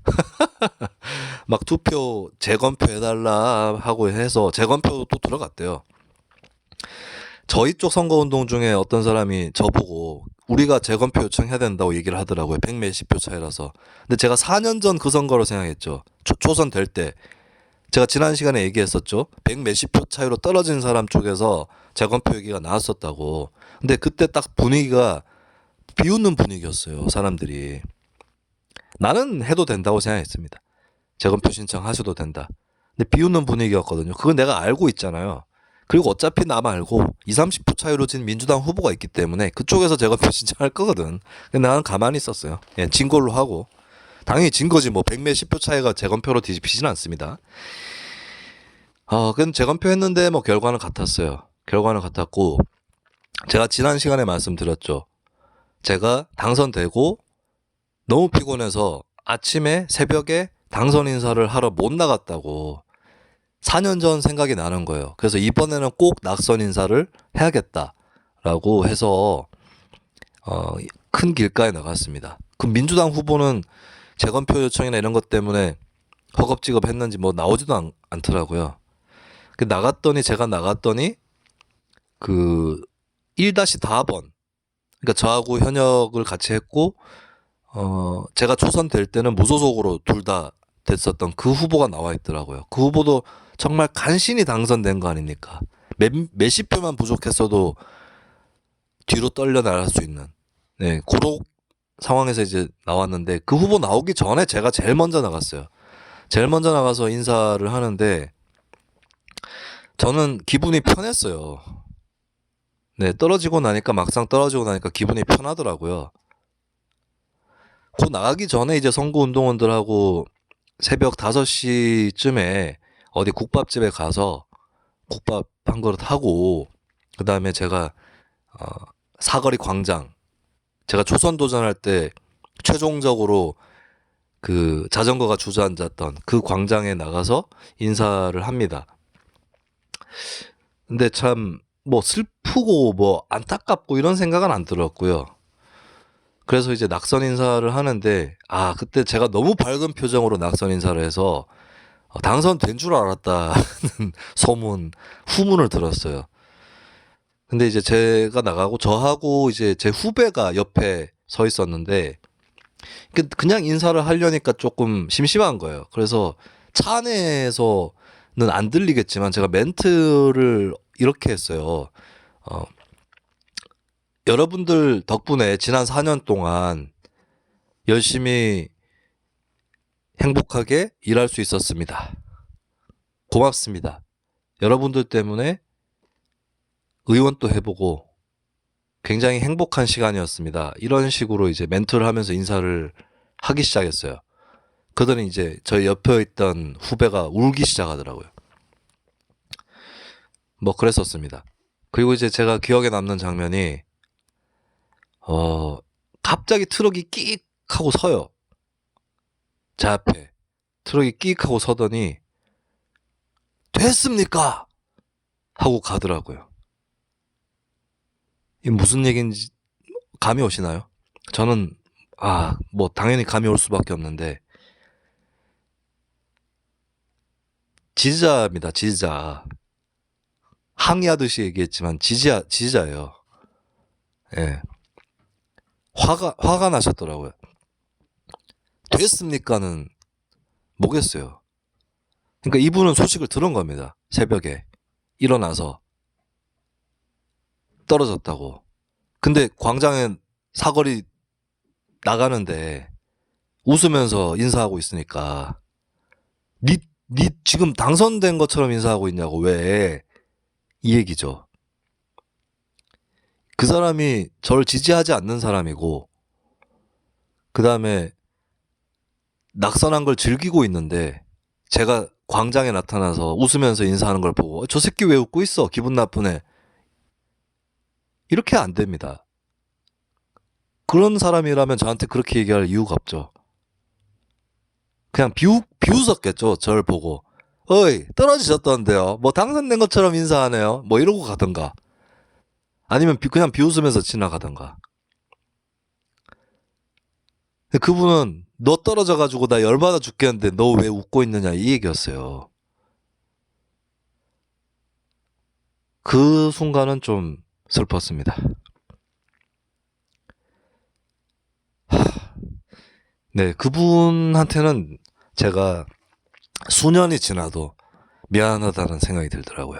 막 투표, 재검표 해달라 하고 해서 재검표도 또 들어갔대요. 저희 쪽 선거운동 중에 어떤 사람이 저보고 우리가 재검표 요청해야 된다고 얘기를 하더라고요. 100 몇십 표 차이라서. 근데 제가 4년 전 그 선거로 생각했죠. 초선 될 때. 제가 지난 시간에 얘기했었죠. 100 몇십 표 차이로 떨어진 사람 쪽에서 재검표 얘기가 나왔었다고. 근데 그때 딱 분위기가 비웃는 분위기였어요, 사람들이. 나는 해도 된다고 생각했습니다. 재검표 신청하셔도 된다. 근데 비웃는 분위기였거든요. 그건 내가 알고 있잖아요. 그리고 어차피 나 말고 20, 30표 차이로 진 민주당 후보가 있기 때문에 그쪽에서 재검표 신청할 거거든. 근데 나는 가만히 있었어요. 예, 진 걸로 하고. 당연히 진 거지, 100 몇십 표 차이가 재검표로 뒤집히지는 않습니다. 그럼 재검표 했는데 결과는 같았어요. 결과는 같았고, 제가 지난 시간에 말씀드렸죠. 제가 당선되고 너무 피곤해서 아침에 새벽에 당선 인사를 하러 못 나갔다고 4년 전 생각이 나는 거예요. 그래서 이번에는 꼭 낙선 인사를 해야겠다라고 해서 큰 길가에 나갔습니다. 그 민주당 후보는 재검표 요청이나 이런 것 때문에 허겁지겁 했는지 나오지도 않더라고요. 제가 나갔더니 그 1-4번, 그러니까 저하고 현역을 같이 했고, 제가 초선될 때는 무소속으로 둘 다 됐었던 그 후보가 나와 있더라고요. 그 후보도 정말 간신히 당선된 거 아닙니까? 몇십 표만 부족했어도 뒤로 떨려 나갈 수 있는, 네, 그런 상황에서 이제 나왔는데, 그 후보 나오기 전에 제가 제일 먼저 나갔어요. 제일 먼저 나가서 인사를 하는데 저는 기분이 편했어요. 네, 막상 떨어지고 나니까 기분이 편하더라고요. 곧 나가기 전에 이제 선거운동원들하고 새벽 5시쯤에 어디 국밥집에 가서 국밥 한 그릇 하고, 그 다음에 제가 사거리 광장, 제가 초선 도전할 때 최종적으로 그 자전거가 주저앉았던 그 광장에 나가서 인사를 합니다. 근데 참 뭐 슬프고 뭐 안타깝고 이런 생각은 안 들었고요. 그래서 이제 낙선 인사를 하는데 그때 제가 너무 밝은 표정으로 낙선 인사를 해서 당선된 줄 알았다는 소문, 후문을 들었어요. 근데 이제 제가 나가고 저하고 이제 제 후배가 옆에 서 있었는데 그냥 인사를 하려니까 조금 심심한 거예요. 그래서 차 안에서는 안 들리겠지만 제가 멘트를 이렇게 했어요. 여러분들 덕분에 지난 4년 동안 열심히 행복하게 일할 수 있었습니다. 고맙습니다. 여러분들 때문에 의원도 해보고 굉장히 행복한 시간이었습니다. 이런 식으로 이제 멘트를 하면서 인사를 하기 시작했어요. 그러더니 이제 저희 옆에 있던 후배가 울기 시작하더라고요. 뭐 그랬었습니다. 그리고 이제 제가 기억에 남는 장면이 갑자기 트럭이 끼익 하고 서요. 제 앞에 트럭이 끼익 하고 서더니 됐습니까? 하고 가더라고요. 이게 무슨 얘기인지 감이 오시나요? 저는 뭐 당연히 감이 올 수밖에 없는데 지지자입니다. 지지자. 항의하듯이 얘기했지만 지지자예요. 예. 화가 나셨더라고요. 됐습니까는 뭐겠어요. 그러니까 이분은 소식을 들은 겁니다. 새벽에 일어나서 떨어졌다고. 근데 광장에 사거리 나가는데 웃으면서 인사하고 있으니까 니 지금 당선된 것처럼 인사하고 있냐고 왜? 이 얘기죠. 그 사람이 저를 지지하지 않는 사람이고 그 다음에 낙선한 걸 즐기고 있는데 제가 광장에 나타나서 웃으면서 인사하는 걸 보고 저 새끼 왜 웃고 있어? 기분 나쁘네. 이렇게 안 됩니다. 그런 사람이라면 저한테 그렇게 얘기할 이유가 없죠. 그냥 비웃었겠죠. 저를 보고. 어이 떨어지셨던데요. 뭐 당선된 것처럼 인사하네요. 뭐 이러고 가던가. 아니면 그냥 비웃으면서 지나가던가. 그분은 너 떨어져가지고 나 열받아 죽겠는데 너 왜 웃고 있느냐 이 얘기였어요. 그 순간은 좀 슬펐습니다. 네, 그분한테는 제가 수년이 지나도 미안하다는 생각이 들더라고요.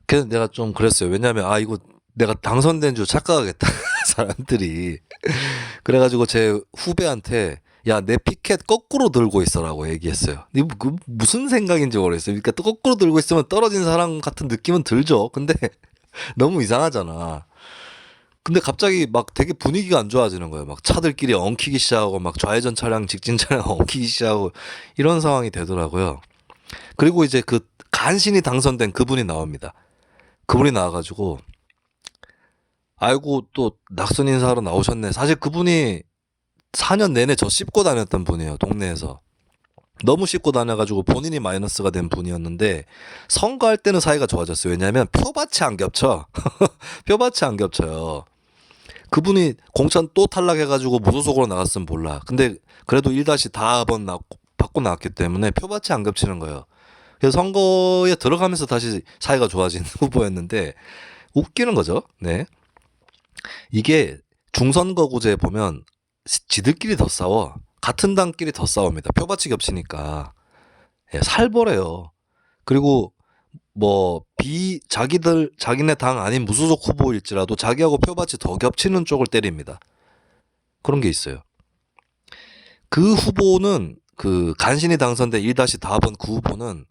그래서 내가 좀 그랬어요. 왜냐면 이거 내가 당선된 줄 착각하겠다 사람들이. 그래가지고 제 후배한테 야 내 피켓 거꾸로 들고 있어라고 얘기했어요. 그 무슨 생각인지 모르겠어요. 그러니까 또 거꾸로 들고 있으면 떨어진 사람 같은 느낌은 들죠. 근데 너무 이상하잖아. 근데 갑자기 막 되게 분위기가 안 좋아지는 거예요. 막 차들끼리 엉키기 시작하고 막 좌회전 차량, 직진 차량 엉키기 시작하고 이런 상황이 되더라고요. 그리고 이제 그 간신히 당선된 그분이 나옵니다. 그분이 나와가지고 아이고 또 낙선 인사하러 나오셨네. 사실 그분이 4년 내내 저 씹고 다녔던 분이에요. 동네에서. 너무 씹고 다녀가지고 본인이 마이너스가 된 분이었는데 선거할 때는 사이가 좋아졌어요. 왜냐하면 표밭이 안 겹쳐. 표밭이 안 겹쳐요. 그분이 공천 또 탈락해가지고 무소속으로 나갔으면 몰라. 근데 그래도 1-4번 받고 나왔기 때문에 표밭이 안 겹치는 거예요. 그래서 선거에 들어가면서 다시 사이가 좋아진 후보였는데 웃기는 거죠. 네. 이게 중선거구제 보면 지들끼리 더 싸워. 같은 당끼리 더 싸웁니다. 표밭이 겹치니까. 예, 살벌해요. 그리고 뭐 자기네 당 아닌 무소속 후보일지라도 자기하고 표밭이 더 겹치는 쪽을 때립니다. 그런 게 있어요. 그 후보는 그 간신히 당선된 1-4번 그 후보는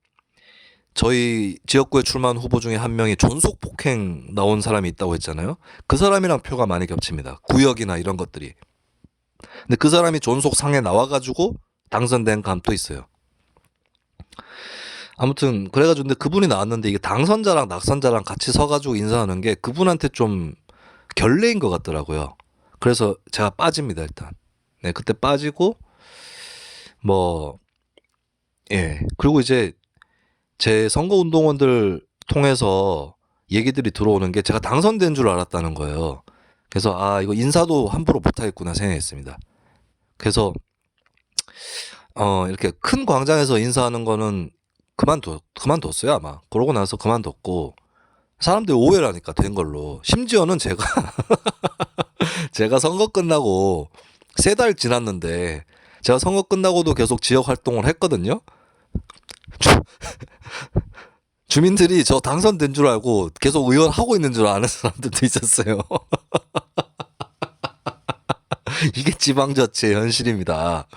저희 지역구에 출마한 후보 중에 한 명이 존속 폭행 나온 사람이 있다고 했잖아요. 그 사람이랑 표가 많이 겹칩니다. 구역이나 이런 것들이. 근데 그 사람이 존속 상에 나와가지고 당선된 감도 있어요. 아무튼 그래가지고 근데 그분이 나왔는데 이게 당선자랑 낙선자랑 같이 서가지고 인사하는 게 그분한테 좀 결례인 것 같더라고요. 그래서 제가 빠집니다 일단. 네 그때 빠지고 뭐 예. 그리고 이제 제 선거운동원들 통해서 얘기들이 들어오는 게 제가 당선된 줄 알았다는 거예요. 그래서 아 이거 인사도 함부로 못하겠구나 생각했습니다. 그래서 이렇게 큰 광장에서 인사하는 거는 그만뒀어요 아마. 그러고 나서 그만뒀고 사람들이 오해를 하니까 된 걸로. 심지어는 제가 제가 선거 끝나고 3달 지났는데 제가 선거 끝나고도 계속 지역 활동을 했거든요. 주민들이 저 당선된 줄 알고 계속 의원 하고 있는 줄 아는 사람들도 있었어요. 이게 지방자치의 현실입니다.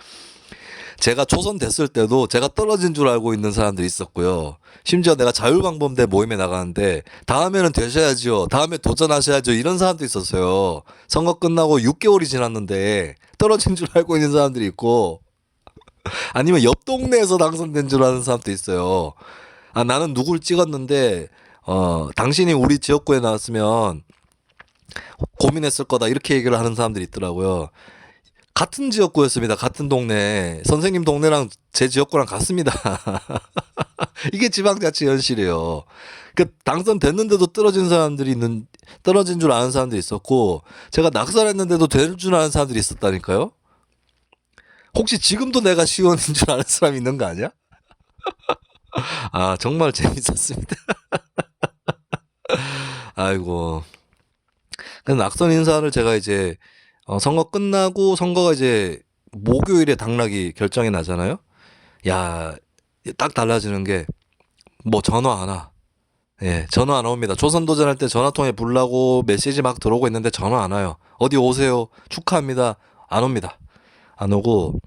제가 초선 됐을 때도 제가 떨어진 줄 알고 있는 사람들이 있었고요. 심지어 내가 자율방범대 모임에 나가는데 다음에는 되셔야죠. 다음에 도전하셔야죠. 이런 사람도 있었어요. 선거 끝나고 6개월이 지났는데 떨어진 줄 알고 있는 사람들이 있고 아니면 옆 동네에서 당선된 줄 아는 사람도 있어요. 아 나는 누굴 찍었는데 당신이 우리 지역구에 나왔으면 고민했을 거다 이렇게 얘기를 하는 사람들이 있더라고요. 같은 지역구였습니다. 같은 동네. 선생님 동네랑 제 지역구랑 같습니다. 이게 지방자치 현실이에요. 그 당선됐는데도 떨어진 줄 아는 사람들이 있었고 제가 낙선했는데도 될 줄 아는 사람들이 있었다니까요. 혹시 지금도 내가 시원인 줄 아는 사람이 있는 거 아니야? 아 정말 재밌었습니다. 아이고. 그래서 낙선 인사를 제가 이제 선거 끝나고 선거가 이제 목요일에 당락이 결정이 나잖아요. 야, 딱 달라지는 게 뭐 전화 안 와. 예, 전화 안 옵니다. 조선 도전할 때 전화 통해 부르려고 메시지 막 들어오고 있는데 전화 안 와요. 어디 오세요. 축하합니다. 안 옵니다. 안 오고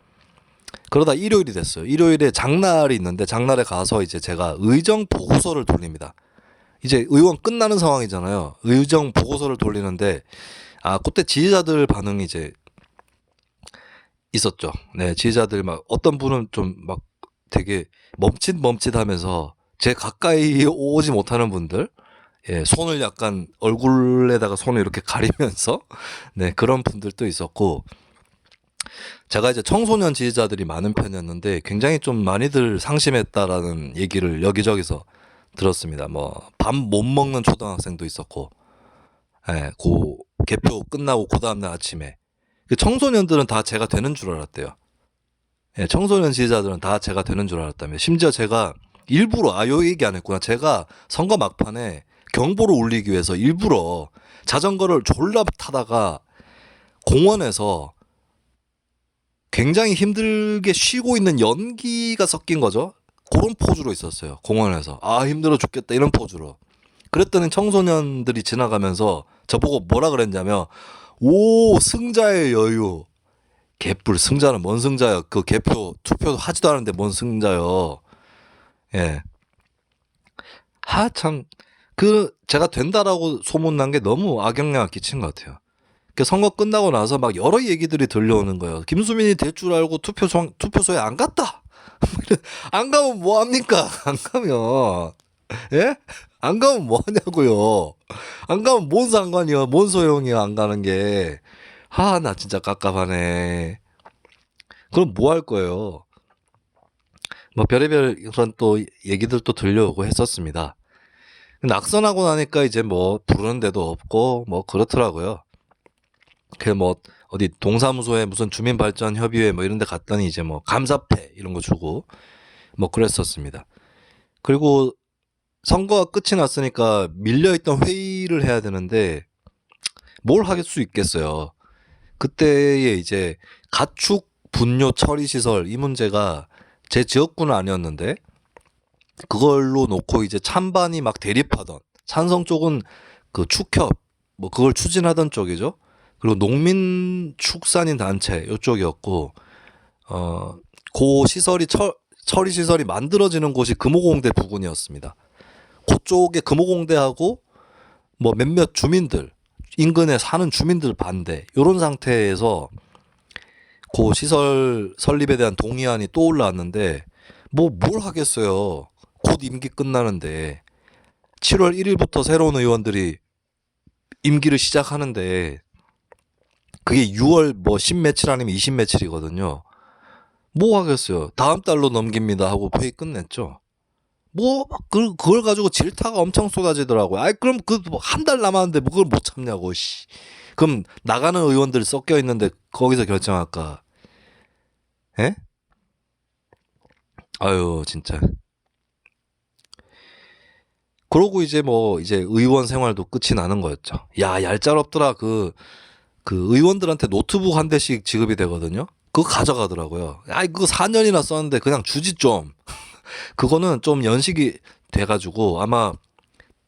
그러다 일요일이 됐어요. 일요일에 장날이 있는데 장날에 가서 이제 제가 의정 보고서를 돌립니다. 이제 의원 끝나는 상황이잖아요. 의정 보고서를 돌리는데 아 그때 지지자들 반응이 이제 있었죠. 네, 지지자들 막 어떤 분은 좀 막 되게 멈칫멈칫하면서 제 가까이 오지 못하는 분들, 예, 손을 약간 얼굴에다가 손을 이렇게 가리면서 네 그런 분들도 있었고 제가 이제 청소년 지지자들이 많은 편이었는데 굉장히 좀 많이들 상심했다라는 얘기를 여기저기서 들었습니다. 뭐 밥 못 먹는 초등학생도 있었고, 예, 고 개표 끝나고 그 다음날 아침에 그 청소년들은 다 제가 되는 줄 알았대요. 예, 청소년 지지자들은 다 제가 되는 줄 알았다며. 심지어 제가 일부러 요 얘기 안 했구나. 제가 선거 막판에 경보를 울리기 위해서 일부러 자전거를 졸라 타다가 공원에서 굉장히 힘들게 쉬고 있는 연기가 섞인 거죠. 그런 포즈로 있었어요. 공원에서. 아 힘들어 죽겠다 이런 포즈로. 그랬더니 청소년들이 지나가면서 저보고 뭐라 그랬냐면 오 승자의 여유. 개뿔 승자는 뭔 승자요. 그 개표 투표 하지도 않았는데 뭔 승자요. 예. 하 참 그 제가 된다라고 소문난 게 너무 악영향을 끼친 것 같아요. 그 선거 끝나고 나서 막 여러 얘기들이 들려오는 거예요. 김수민이 될 줄 알고 투표소에 안 갔다. 안 가면 뭐 합니까? 안 가면 예? 안 가면 뭐 하냐고요. 안 가면 뭔 상관이야? 뭔 소용이야? 안 가는 게. 하, 나 진짜 깝깝하네. 그럼 뭐 할 거예요? 뭐 별의별 그런 또 얘기들도 들려오고 했었습니다. 낙선하고 나니까 이제 뭐 부르는 데도 없고 뭐 그렇더라고요. 그 뭐 어디 동사무소에 무슨 주민발전협의회 뭐 이런 데 갔더니 이제 뭐 감사패 이런 거 주고 뭐 그랬었습니다. 그리고 선거가 끝이 났으니까 밀려있던 회의를 해야 되는데 뭘 할 수 있겠어요. 그때에 이제 가축 분뇨 처리 시설 이 문제가 제 지역구는 아니었는데 그걸로 놓고 이제 찬반이 막 대립하던 찬성 쪽은 그 축협 뭐 그걸 추진하던 쪽이죠. 그리고 농민축산인 단체 이쪽이었고 그 시설이 처리 시설이 만들어지는 곳이 금호공대 부근이었습니다. 그쪽에 금호공대하고 뭐 몇몇 주민들 인근에 사는 주민들 반대 이런 상태에서 그 시설 설립에 대한 동의안이 또 올라왔는데 뭐 뭘 하겠어요. 곧 임기 끝나는데 7월 1일부터 새로운 의원들이 임기를 시작하는데 그게 6월 뭐 10며칠 아니면 20며칠이거든요. 뭐 하겠어요. 다음 달로 넘깁니다 하고 회의 끝냈죠. 뭐 그걸 가지고 질타가 엄청 쏟아지더라고요. 아이 그럼 그 한 달 남았는데 뭐 그걸 못 참냐고. 씨. 그럼 나가는 의원들 섞여 있는데 거기서 결정할까? 에? 아유 진짜. 그러고 이제 뭐 이제 의원 생활도 끝이 나는 거였죠. 야 얄짤없더라. 그 의원들한테 노트북 한 대씩 지급이 되거든요. 그거 가져가더라고요. 아이 그거 4년이나 썼는데 그냥 주지 좀. 그거는 좀 연식이 돼가지고 아마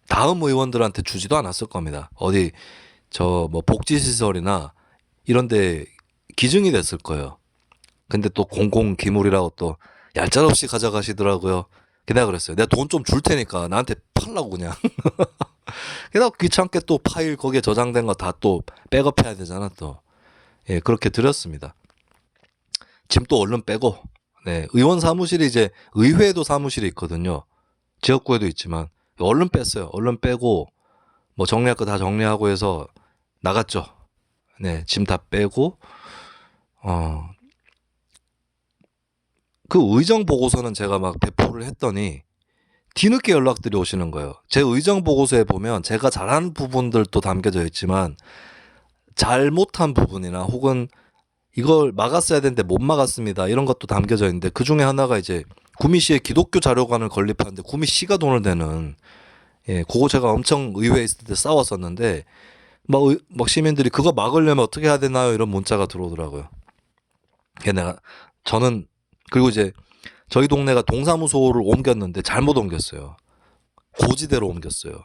다음 의원들한테 주지도 않았을 겁니다. 어디 저 뭐 복지시설이나 이런데 기증이 됐을 거예요. 근데 또 공공기물이라고 또 얄짤없이 가져가시더라고요. 내가 그랬어요. 내가 돈 좀 줄 테니까 나한테 팔라고 그냥. 게다가 귀찮게 또 파일 거기에 저장된 거 다 또 백업해야 되잖아 또. 예, 그렇게 드렸습니다. 짐 또 얼른 빼고. 네, 의원 사무실이 이제 의회에도 사무실이 있거든요. 지역구에도 있지만 얼른 뺐어요. 얼른 빼고 뭐 정리할 거 다 정리하고 해서 나갔죠. 네, 짐 다 빼고 그 의정 보고서는 제가 막 배포를 했더니 뒤늦게 연락들이 오시는 거예요. 제 의정 보고서에 보면 제가 잘한 부분들도 담겨져 있지만 잘못한 부분이나 혹은 이걸 막았어야 되는데 못 막았습니다. 이런 것도 담겨져 있는데 그 중에 하나가 이제 구미시에 기독교 자료관을 건립하는데 구미시가 돈을 내는 예, 그거 제가 엄청 의회에 있을 때 싸웠었는데 막 시민들이 그거 막으려면 어떻게 해야 되나요? 이런 문자가 들어오더라고요. 저는 그리고 이제 저희 동네가 동사무소를 옮겼는데 잘못 옮겼어요. 고지대로 옮겼어요.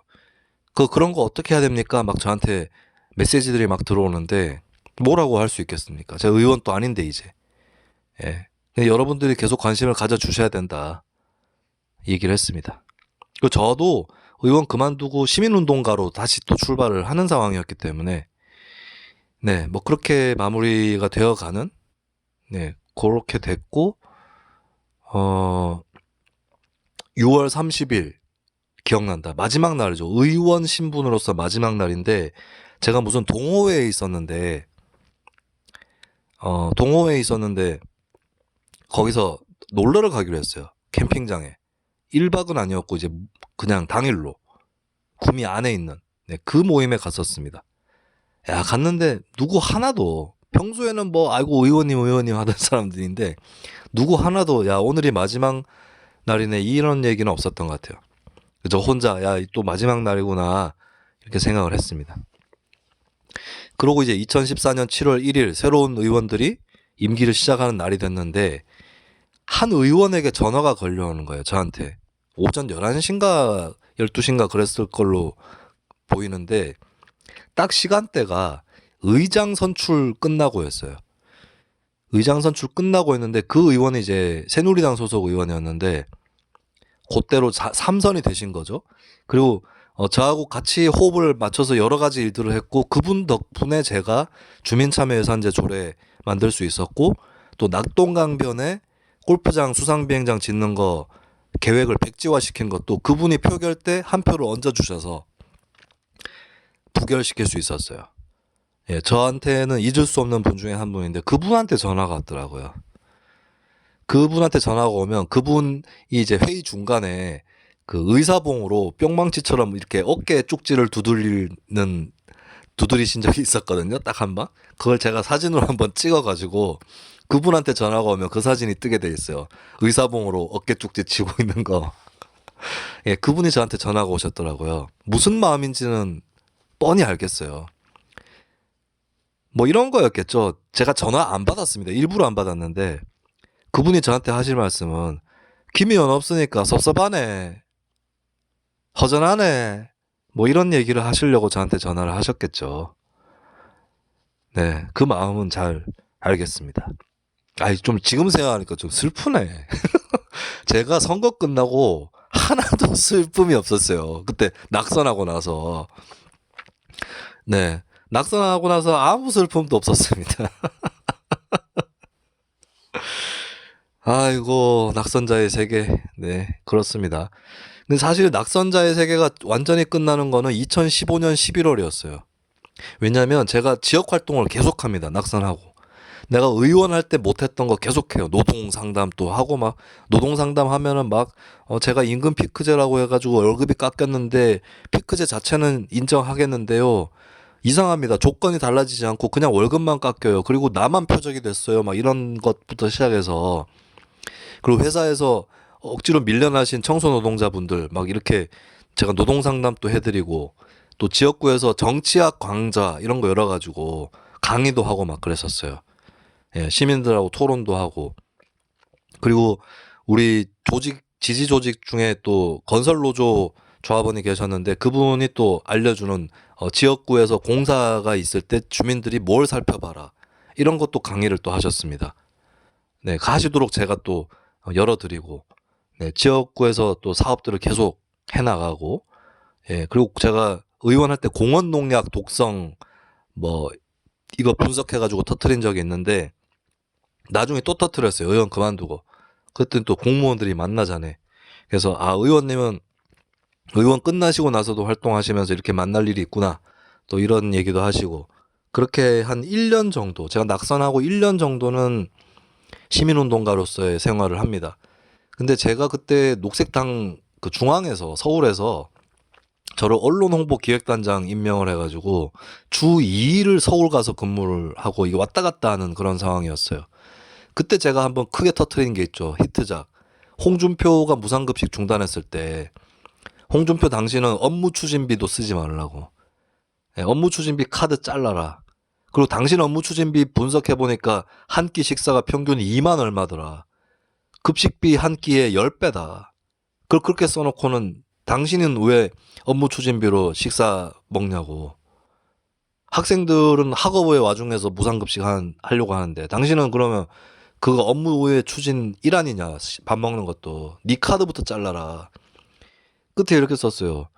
그런 거 어떻게 해야 됩니까? 막 저한테 메시지들이 막 들어오는데 뭐라고 할 수 있겠습니까? 제가 의원 또 아닌데 이제. 예. 여러분들이 계속 관심을 가져주셔야 된다. 얘기를 했습니다. 그리고 저도 의원 그만두고 시민운동가로 다시 또 출발을 하는 상황이었기 때문에 네, 뭐 그렇게 마무리가 되어가는 네, 그렇게 됐고 6월 30일 기억난다. 마지막 날이죠. 의원 신분으로서 마지막 날인데 제가 무슨 동호회에 있었는데 거기서 놀러를 가기로 했어요. 캠핑장에. 1박은 아니었고 이제 그냥 당일로 구미 안에 있는 네, 그 모임에 갔었습니다. 야 갔는데 누구 하나도 평소에는 뭐 아이고 의원님 하던 사람들인데 누구 하나도 야 오늘이 마지막 날이네 이런 얘기는 없었던 것 같아요. 저 혼자 야 또 마지막 날이구나 이렇게 생각을 했습니다. 그러고 이제 2014년 7월 1일 새로운 의원들이 임기를 시작하는 날이 됐는데 한 의원에게 전화가 걸려오는 거예요. 저한테. 오전 11시인가 12시인가 그랬을 걸로 보이는데 딱 시간대가 의장 선출 끝나고였어요. 의장 선출 끝나고 했는데 그 의원이 이제 새누리당 소속 의원이었는데 그때로 3선이 되신 거죠. 그리고 저하고 같이 호흡을 맞춰서 여러 가지 일들을 했고 그분 덕분에 제가 주민참여예산제 조례 만들 수 있었고 또 낙동강변에 골프장 수상비행장 짓는 거 계획을 백지화시킨 것도 그분이 표결 때 한 표를 얹어주셔서 부결시킬 수 있었어요. 예, 저한테는 잊을 수 없는 분 중에 한 분인데 그분한테 전화가 왔더라고요. 그분한테 전화가 오면 그분이 이제 회의 중간에 그 의사봉으로 뿅망치처럼 이렇게 어깨 쪽지를 두드리신 적이 있었거든요. 딱 한 방. 그걸 제가 사진으로 한번 찍어가지고 그분한테 전화가 오면 그 사진이 뜨게 돼 있어요. 의사봉으로 어깨 쪽지 치고 있는 거. 예, 그분이 저한테 전화가 오셨더라고요. 무슨 마음인지는 뻔히 알겠어요. 뭐 이런 거였겠죠. 제가 전화 안 받았습니다. 일부러 안 받았는데 그분이 저한테 하실 말씀은 김의원 없으니까 섭섭하네. 허전하네. 뭐 이런 얘기를 하시려고 저한테 전화를 하셨겠죠. 네, 그 마음은 잘 알겠습니다. 아이, 좀 지금 생각하니까 좀 슬프네. 제가 선거 끝나고 하나도 슬픔이 없었어요. 그때 낙선하고 나서. 네, 낙선하고 나서 아무 슬픔도 없었습니다. 아이고, 낙선자의 세계. 네, 그렇습니다. 근데 사실 낙선자의 세계가 완전히 끝나는 거는 2015년 11월이었어요. 왜냐면 제가 지역 활동을 계속합니다. 낙선하고. 내가 의원 할 때 못했던 거 계속해요. 노동 상담 또 하고 막 노동 상담 하면은 막 제가 임금 피크제라고 해가지고 월급이 깎였는데 피크제 자체는 인정하겠는데요. 이상합니다. 조건이 달라지지 않고 그냥 월급만 깎여요. 그리고 나만 표적이 됐어요. 막 이런 것부터 시작해서 그리고 회사에서 억지로 밀려나신 청소 노동자분들 막 이렇게 제가 노동 상담도 해드리고 또 지역구에서 정치학 강좌 이런 거 열어가지고 강의도 하고 막 그랬었어요. 예, 시민들하고 토론도 하고 그리고 우리 조직 지지 조직 중에 또 건설 노조 조합원이 계셨는데 그분이 또 알려주는 지역구에서 공사가 있을 때 주민들이 뭘 살펴봐라 이런 것도 강의를 또 하셨습니다. 네, 가시도록 제가 또 열어드리고 네, 지역구에서 또 사업들을 계속 해나가고 예, 그리고 제가 의원할 때 공원 농약 독성 뭐 이거 분석해가지고 터트린 적이 있는데 나중에 또 터트렸어요. 의원 그만두고. 그랬더니 또 공무원들이 만나자네. 그래서 아 의원님은 의원 끝나시고 나서도 활동하시면서 이렇게 만날 일이 있구나. 또 이런 얘기도 하시고 그렇게 한 1년 정도 제가 낙선하고 1년 정도는 시민운동가로서의 생활을 합니다. 근데 제가 그때 녹색당 그 중앙에서 서울에서 저를 언론홍보기획단장 임명을 해가지고 주 2일을 서울 가서 근무를 하고 이게 왔다 갔다 하는 그런 상황이었어요. 그때 제가 한번 크게 터트린 게 있죠. 히트작. 홍준표가 무상급식 중단했을 때 홍준표 당신은 업무 추진비도 쓰지 말라고. 예, 업무 추진비 카드 잘라라. 그리고 당신 업무 추진비 분석해보니까 한 끼 식사가 평균 2만 얼마더라. 급식비 한 끼에 10배다. 그걸 그렇게 써놓고는 당신은 왜 업무 추진비로 식사 먹냐고. 학생들은 학업의 와중에서 무상급식 하려고 하는데 당신은 그러면 그거 업무의 추진 일환이냐 밥 먹는 것도 네 카드부터 잘라라. 끝에 이렇게 썼어요.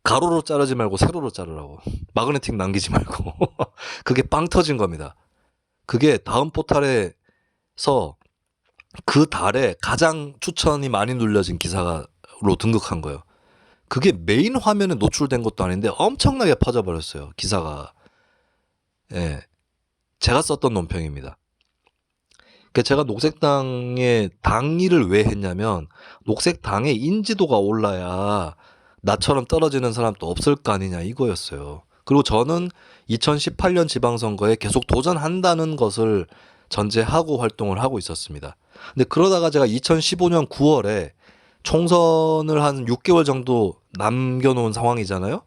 가로로 자르지 말고 세로로 자르라고. 마그네틱 남기지 말고. 그게 빵 터진 겁니다. 그게 다음 포탈에서 그 달에 가장 추천이 많이 눌려진 기사로 등극한 거예요. 그게 메인 화면에 노출된 것도 아닌데 엄청나게 퍼져버렸어요. 기사가. 예, 제가 썼던 논평입니다. 그러니까 제가 녹색당의 당일을 왜 했냐면 녹색당의 인지도가 올라야 나처럼 떨어지는 사람도 없을 거 아니냐 이거였어요. 그리고 저는 2018년 지방선거에 계속 도전한다는 것을 전제하고 활동을 하고 있었습니다. 근데 그러다가 제가 2015년 9월에 총선을 한 6개월 정도 남겨놓은 상황이잖아요.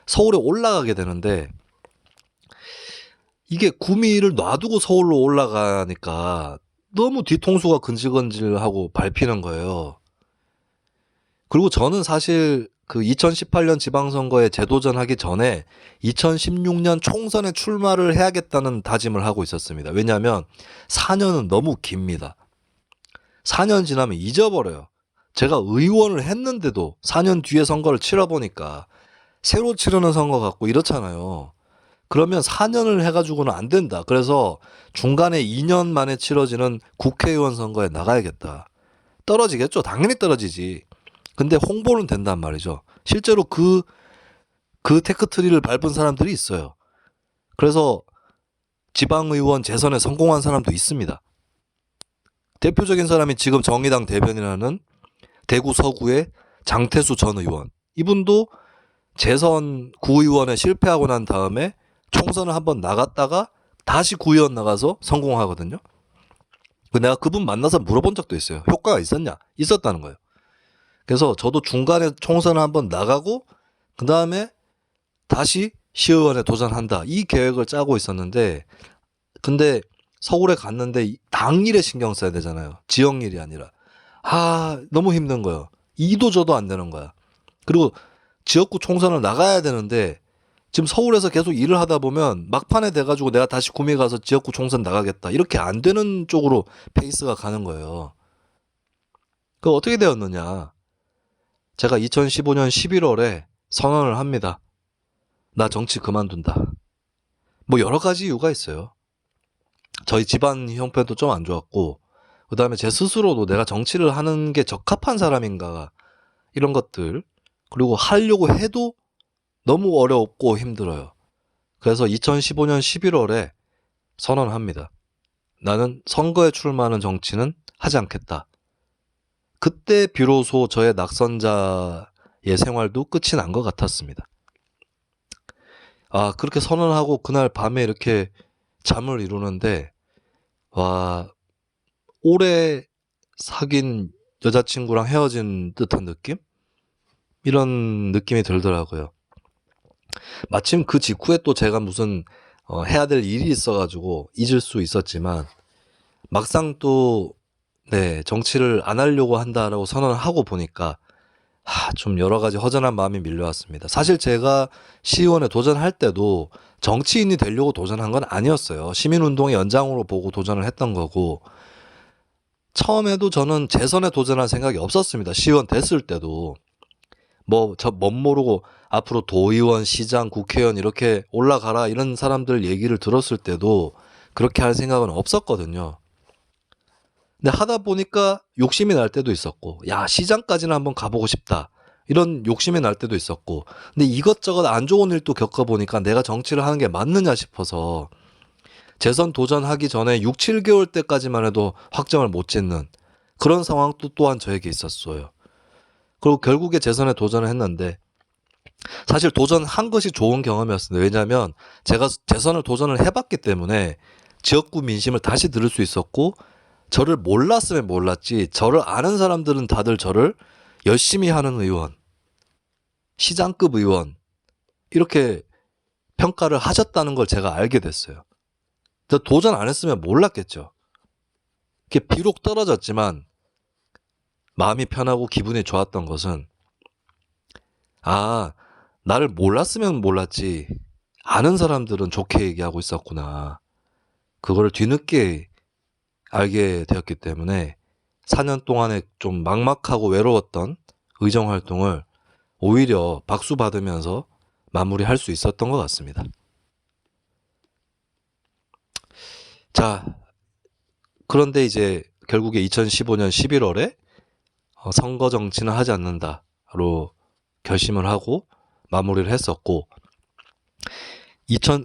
서울에 올라가게 되는데 이게 구미를 놔두고 서울로 올라가니까 너무 뒤통수가 근질근질하고 밟히는 거예요. 그리고 저는 사실 그 2018년 지방선거에 재도전하기 전에 2016년 총선에 출마를 해야겠다는 다짐을 하고 있었습니다. 왜냐하면 4년은 너무 깁니다. 4년 지나면 잊어버려요. 제가 의원을 했는데도 4년 뒤에 선거를 치러보니까 새로 치르는 선거 같고 이렇잖아요. 그러면 4년을 해가지고는 안 된다. 그래서 중간에 2년 만에 치러지는 국회의원 선거에 나가야겠다. 떨어지겠죠. 당연히 떨어지지. 근데 홍보는 된단 말이죠. 실제로 그 테크트리를 밟은 사람들이 있어요. 그래서 지방의원 재선에 성공한 사람도 있습니다. 대표적인 사람이 지금 정의당 대변인하는 대구 서구의 장태수 전 의원. 이분도 재선 구의원에 실패하고 난 다음에 총선을 한번 나갔다가 다시 구의원 나가서 성공하거든요. 내가 그분 만나서 물어본 적도 있어요. 효과가 있었냐? 있었다는 거예요. 그래서 저도 중간에 총선을 한번 나가고 그 다음에 다시 시의원에 도전한다. 이 계획을 짜고 있었는데 근데 서울에 갔는데 당일에 신경 써야 되잖아요. 지역일이 아니라. 너무 힘든 거예요. 이도저도 안 되는 거야. 그리고 지역구 총선을 나가야 되는데 지금 서울에서 계속 일을 하다 보면 막판에 돼가지고 내가 다시 구미 가서 지역구 총선 나가겠다. 이렇게 안 되는 쪽으로 페이스가 가는 거예요. 그 어떻게 되었느냐. 제가 2015년 11월에 선언을 합니다. 나 정치 그만둔다. 뭐 여러 가지 이유가 있어요. 저희 집안 형편도 좀 안 좋았고 그다음에 제 스스로도 내가 정치를 하는 게 적합한 사람인가 이런 것들, 그리고 하려고 해도 너무 어렵고 힘들어요. 그래서 2015년 11월에 선언합니다. 나는 선거에 출마하는 정치는 하지 않겠다. 그때 비로소 저의 낙선자의 생활도 끝이 난 것 같았습니다. 그렇게 선언하고 그날 밤에 이렇게 잠을 이루는데, 오래 사귄 여자친구랑 헤어진 듯한 느낌? 이런 느낌이 들더라고요. 마침 그 직후에 또 제가 무슨 해야 될 일이 있어가지고 잊을 수 있었지만, 막상 또 정치를 안 하려고 한다라고 선언을 하고 보니까 좀 여러 가지 허전한 마음이 밀려왔습니다. 사실 제가 시의원에 도전할 때도 정치인이 되려고 도전한 건 아니었어요. 시민운동의 연장으로 보고 도전을 했던 거고, 처음에도 저는 재선에 도전할 생각이 없었습니다. 시의원 됐을 때도. 저 멋 모르고 앞으로 도의원, 시장, 국회의원 이렇게 올라가라 이런 사람들 얘기를 들었을 때도 그렇게 할 생각은 없었거든요. 근데 하다 보니까 욕심이 날 때도 있었고, 시장까지는 한번 가보고 싶다, 이런 욕심이 날 때도 있었고, 근데 이것저것 안 좋은 일도 겪어보니까 내가 정치를 하는 게 맞느냐 싶어서 재선 도전하기 전에 6, 7개월 때까지만 해도 확정을 못 짓는 그런 상황도 또한 저에게 있었어요. 그리고 결국에 재선에 도전을 했는데, 사실 도전한 것이 좋은 경험이었습니다. 왜냐하면 제가 재선을 도전을 해봤기 때문에 지역구 민심을 다시 들을 수 있었고, 저를 몰랐으면 몰랐지 저를 아는 사람들은 다들 저를 열심히 하는 의원, 시장급 의원 이렇게 평가를 하셨다는 걸 제가 알게 됐어요. 도전 안 했으면 몰랐겠죠. 비록 떨어졌지만 마음이 편하고 기분이 좋았던 것은, 나를 몰랐으면 몰랐지 아는 사람들은 좋게 얘기하고 있었구나, 그거를 뒤늦게 알게 되었기 때문에 4년 동안에 좀 막막하고 외로웠던 의정활동을 오히려 박수 받으면서 마무리할 수 있었던 것 같습니다. 자, 그런데 이제 결국에 2015년 11월에 선거 정치는 하지 않는다로 결심을 하고 마무리를 했었고,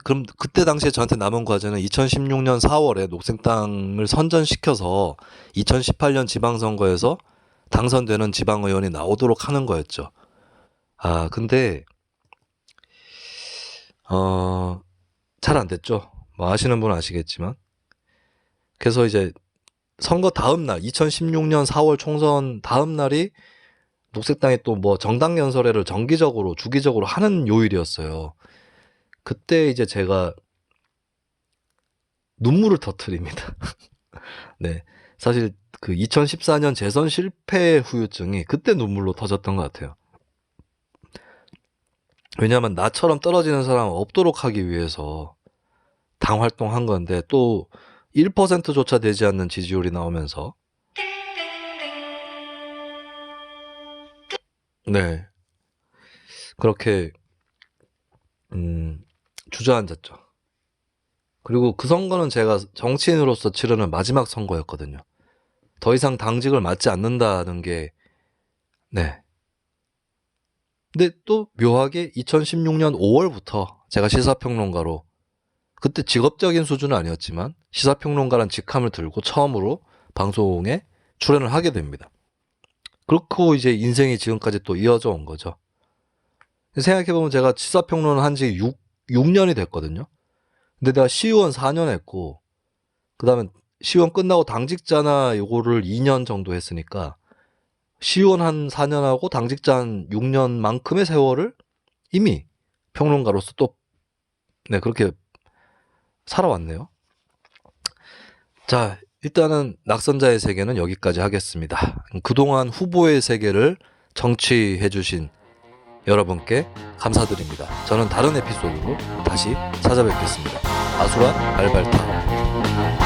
그럼 그때 당시에 저한테 남은 과제는 2016년 4월에 녹색당을 선전시켜서 2018년 지방선거에서 당선되는 지방의원이 나오도록 하는 거였죠. 근데 잘 안 됐죠. 아시는 분은 아시겠지만. 그래서 이제 선거 다음 날, 2016년 4월 총선 다음 날이 녹색당이 또 정당 연설회를 정기적으로 주기적으로 하는 요일이었어요. 그때 이제 제가 눈물을 터뜨립니다. 네. 사실 그 2014년 재선 실패 후유증이 그때 눈물로 터졌던 것 같아요. 왜냐하면 나처럼 떨어지는 사람 없도록 하기 위해서 당 활동한 건데, 또 1%조차 되지 않는 지지율이 나오면서 그렇게 주저앉았죠. 그리고 그 선거는 제가 정치인으로서 치르는 마지막 선거였거든요. 더 이상 당직을 맡지 않는다는 게, 근데 또 묘하게 2016년 5월부터 제가 시사평론가로, 그때 직업적인 수준은 아니었지만 시사평론가란 직함을 들고 처음으로 방송에 출연을 하게 됩니다. 그렇고 이제 인생이 지금까지 또 이어져 온 거죠. 생각해보면 제가 시사평론을 한 지 6년이 됐거든요. 근데 내가 시의원 4년 했고, 그 다음에 시의원 끝나고 당직자나 요거를 2년 정도 했으니까 시의원 한 4년하고 당직자 한 6년만큼의 세월을 이미 평론가로서 또 그렇게 살아왔네요. 자, 일단은 낙선자의 세계는 여기까지 하겠습니다. 그동안 후보의 세계를 정치해 주신 여러분께 감사드립니다. 저는 다른 에피소드로 다시 찾아뵙겠습니다. 아수라 알발타.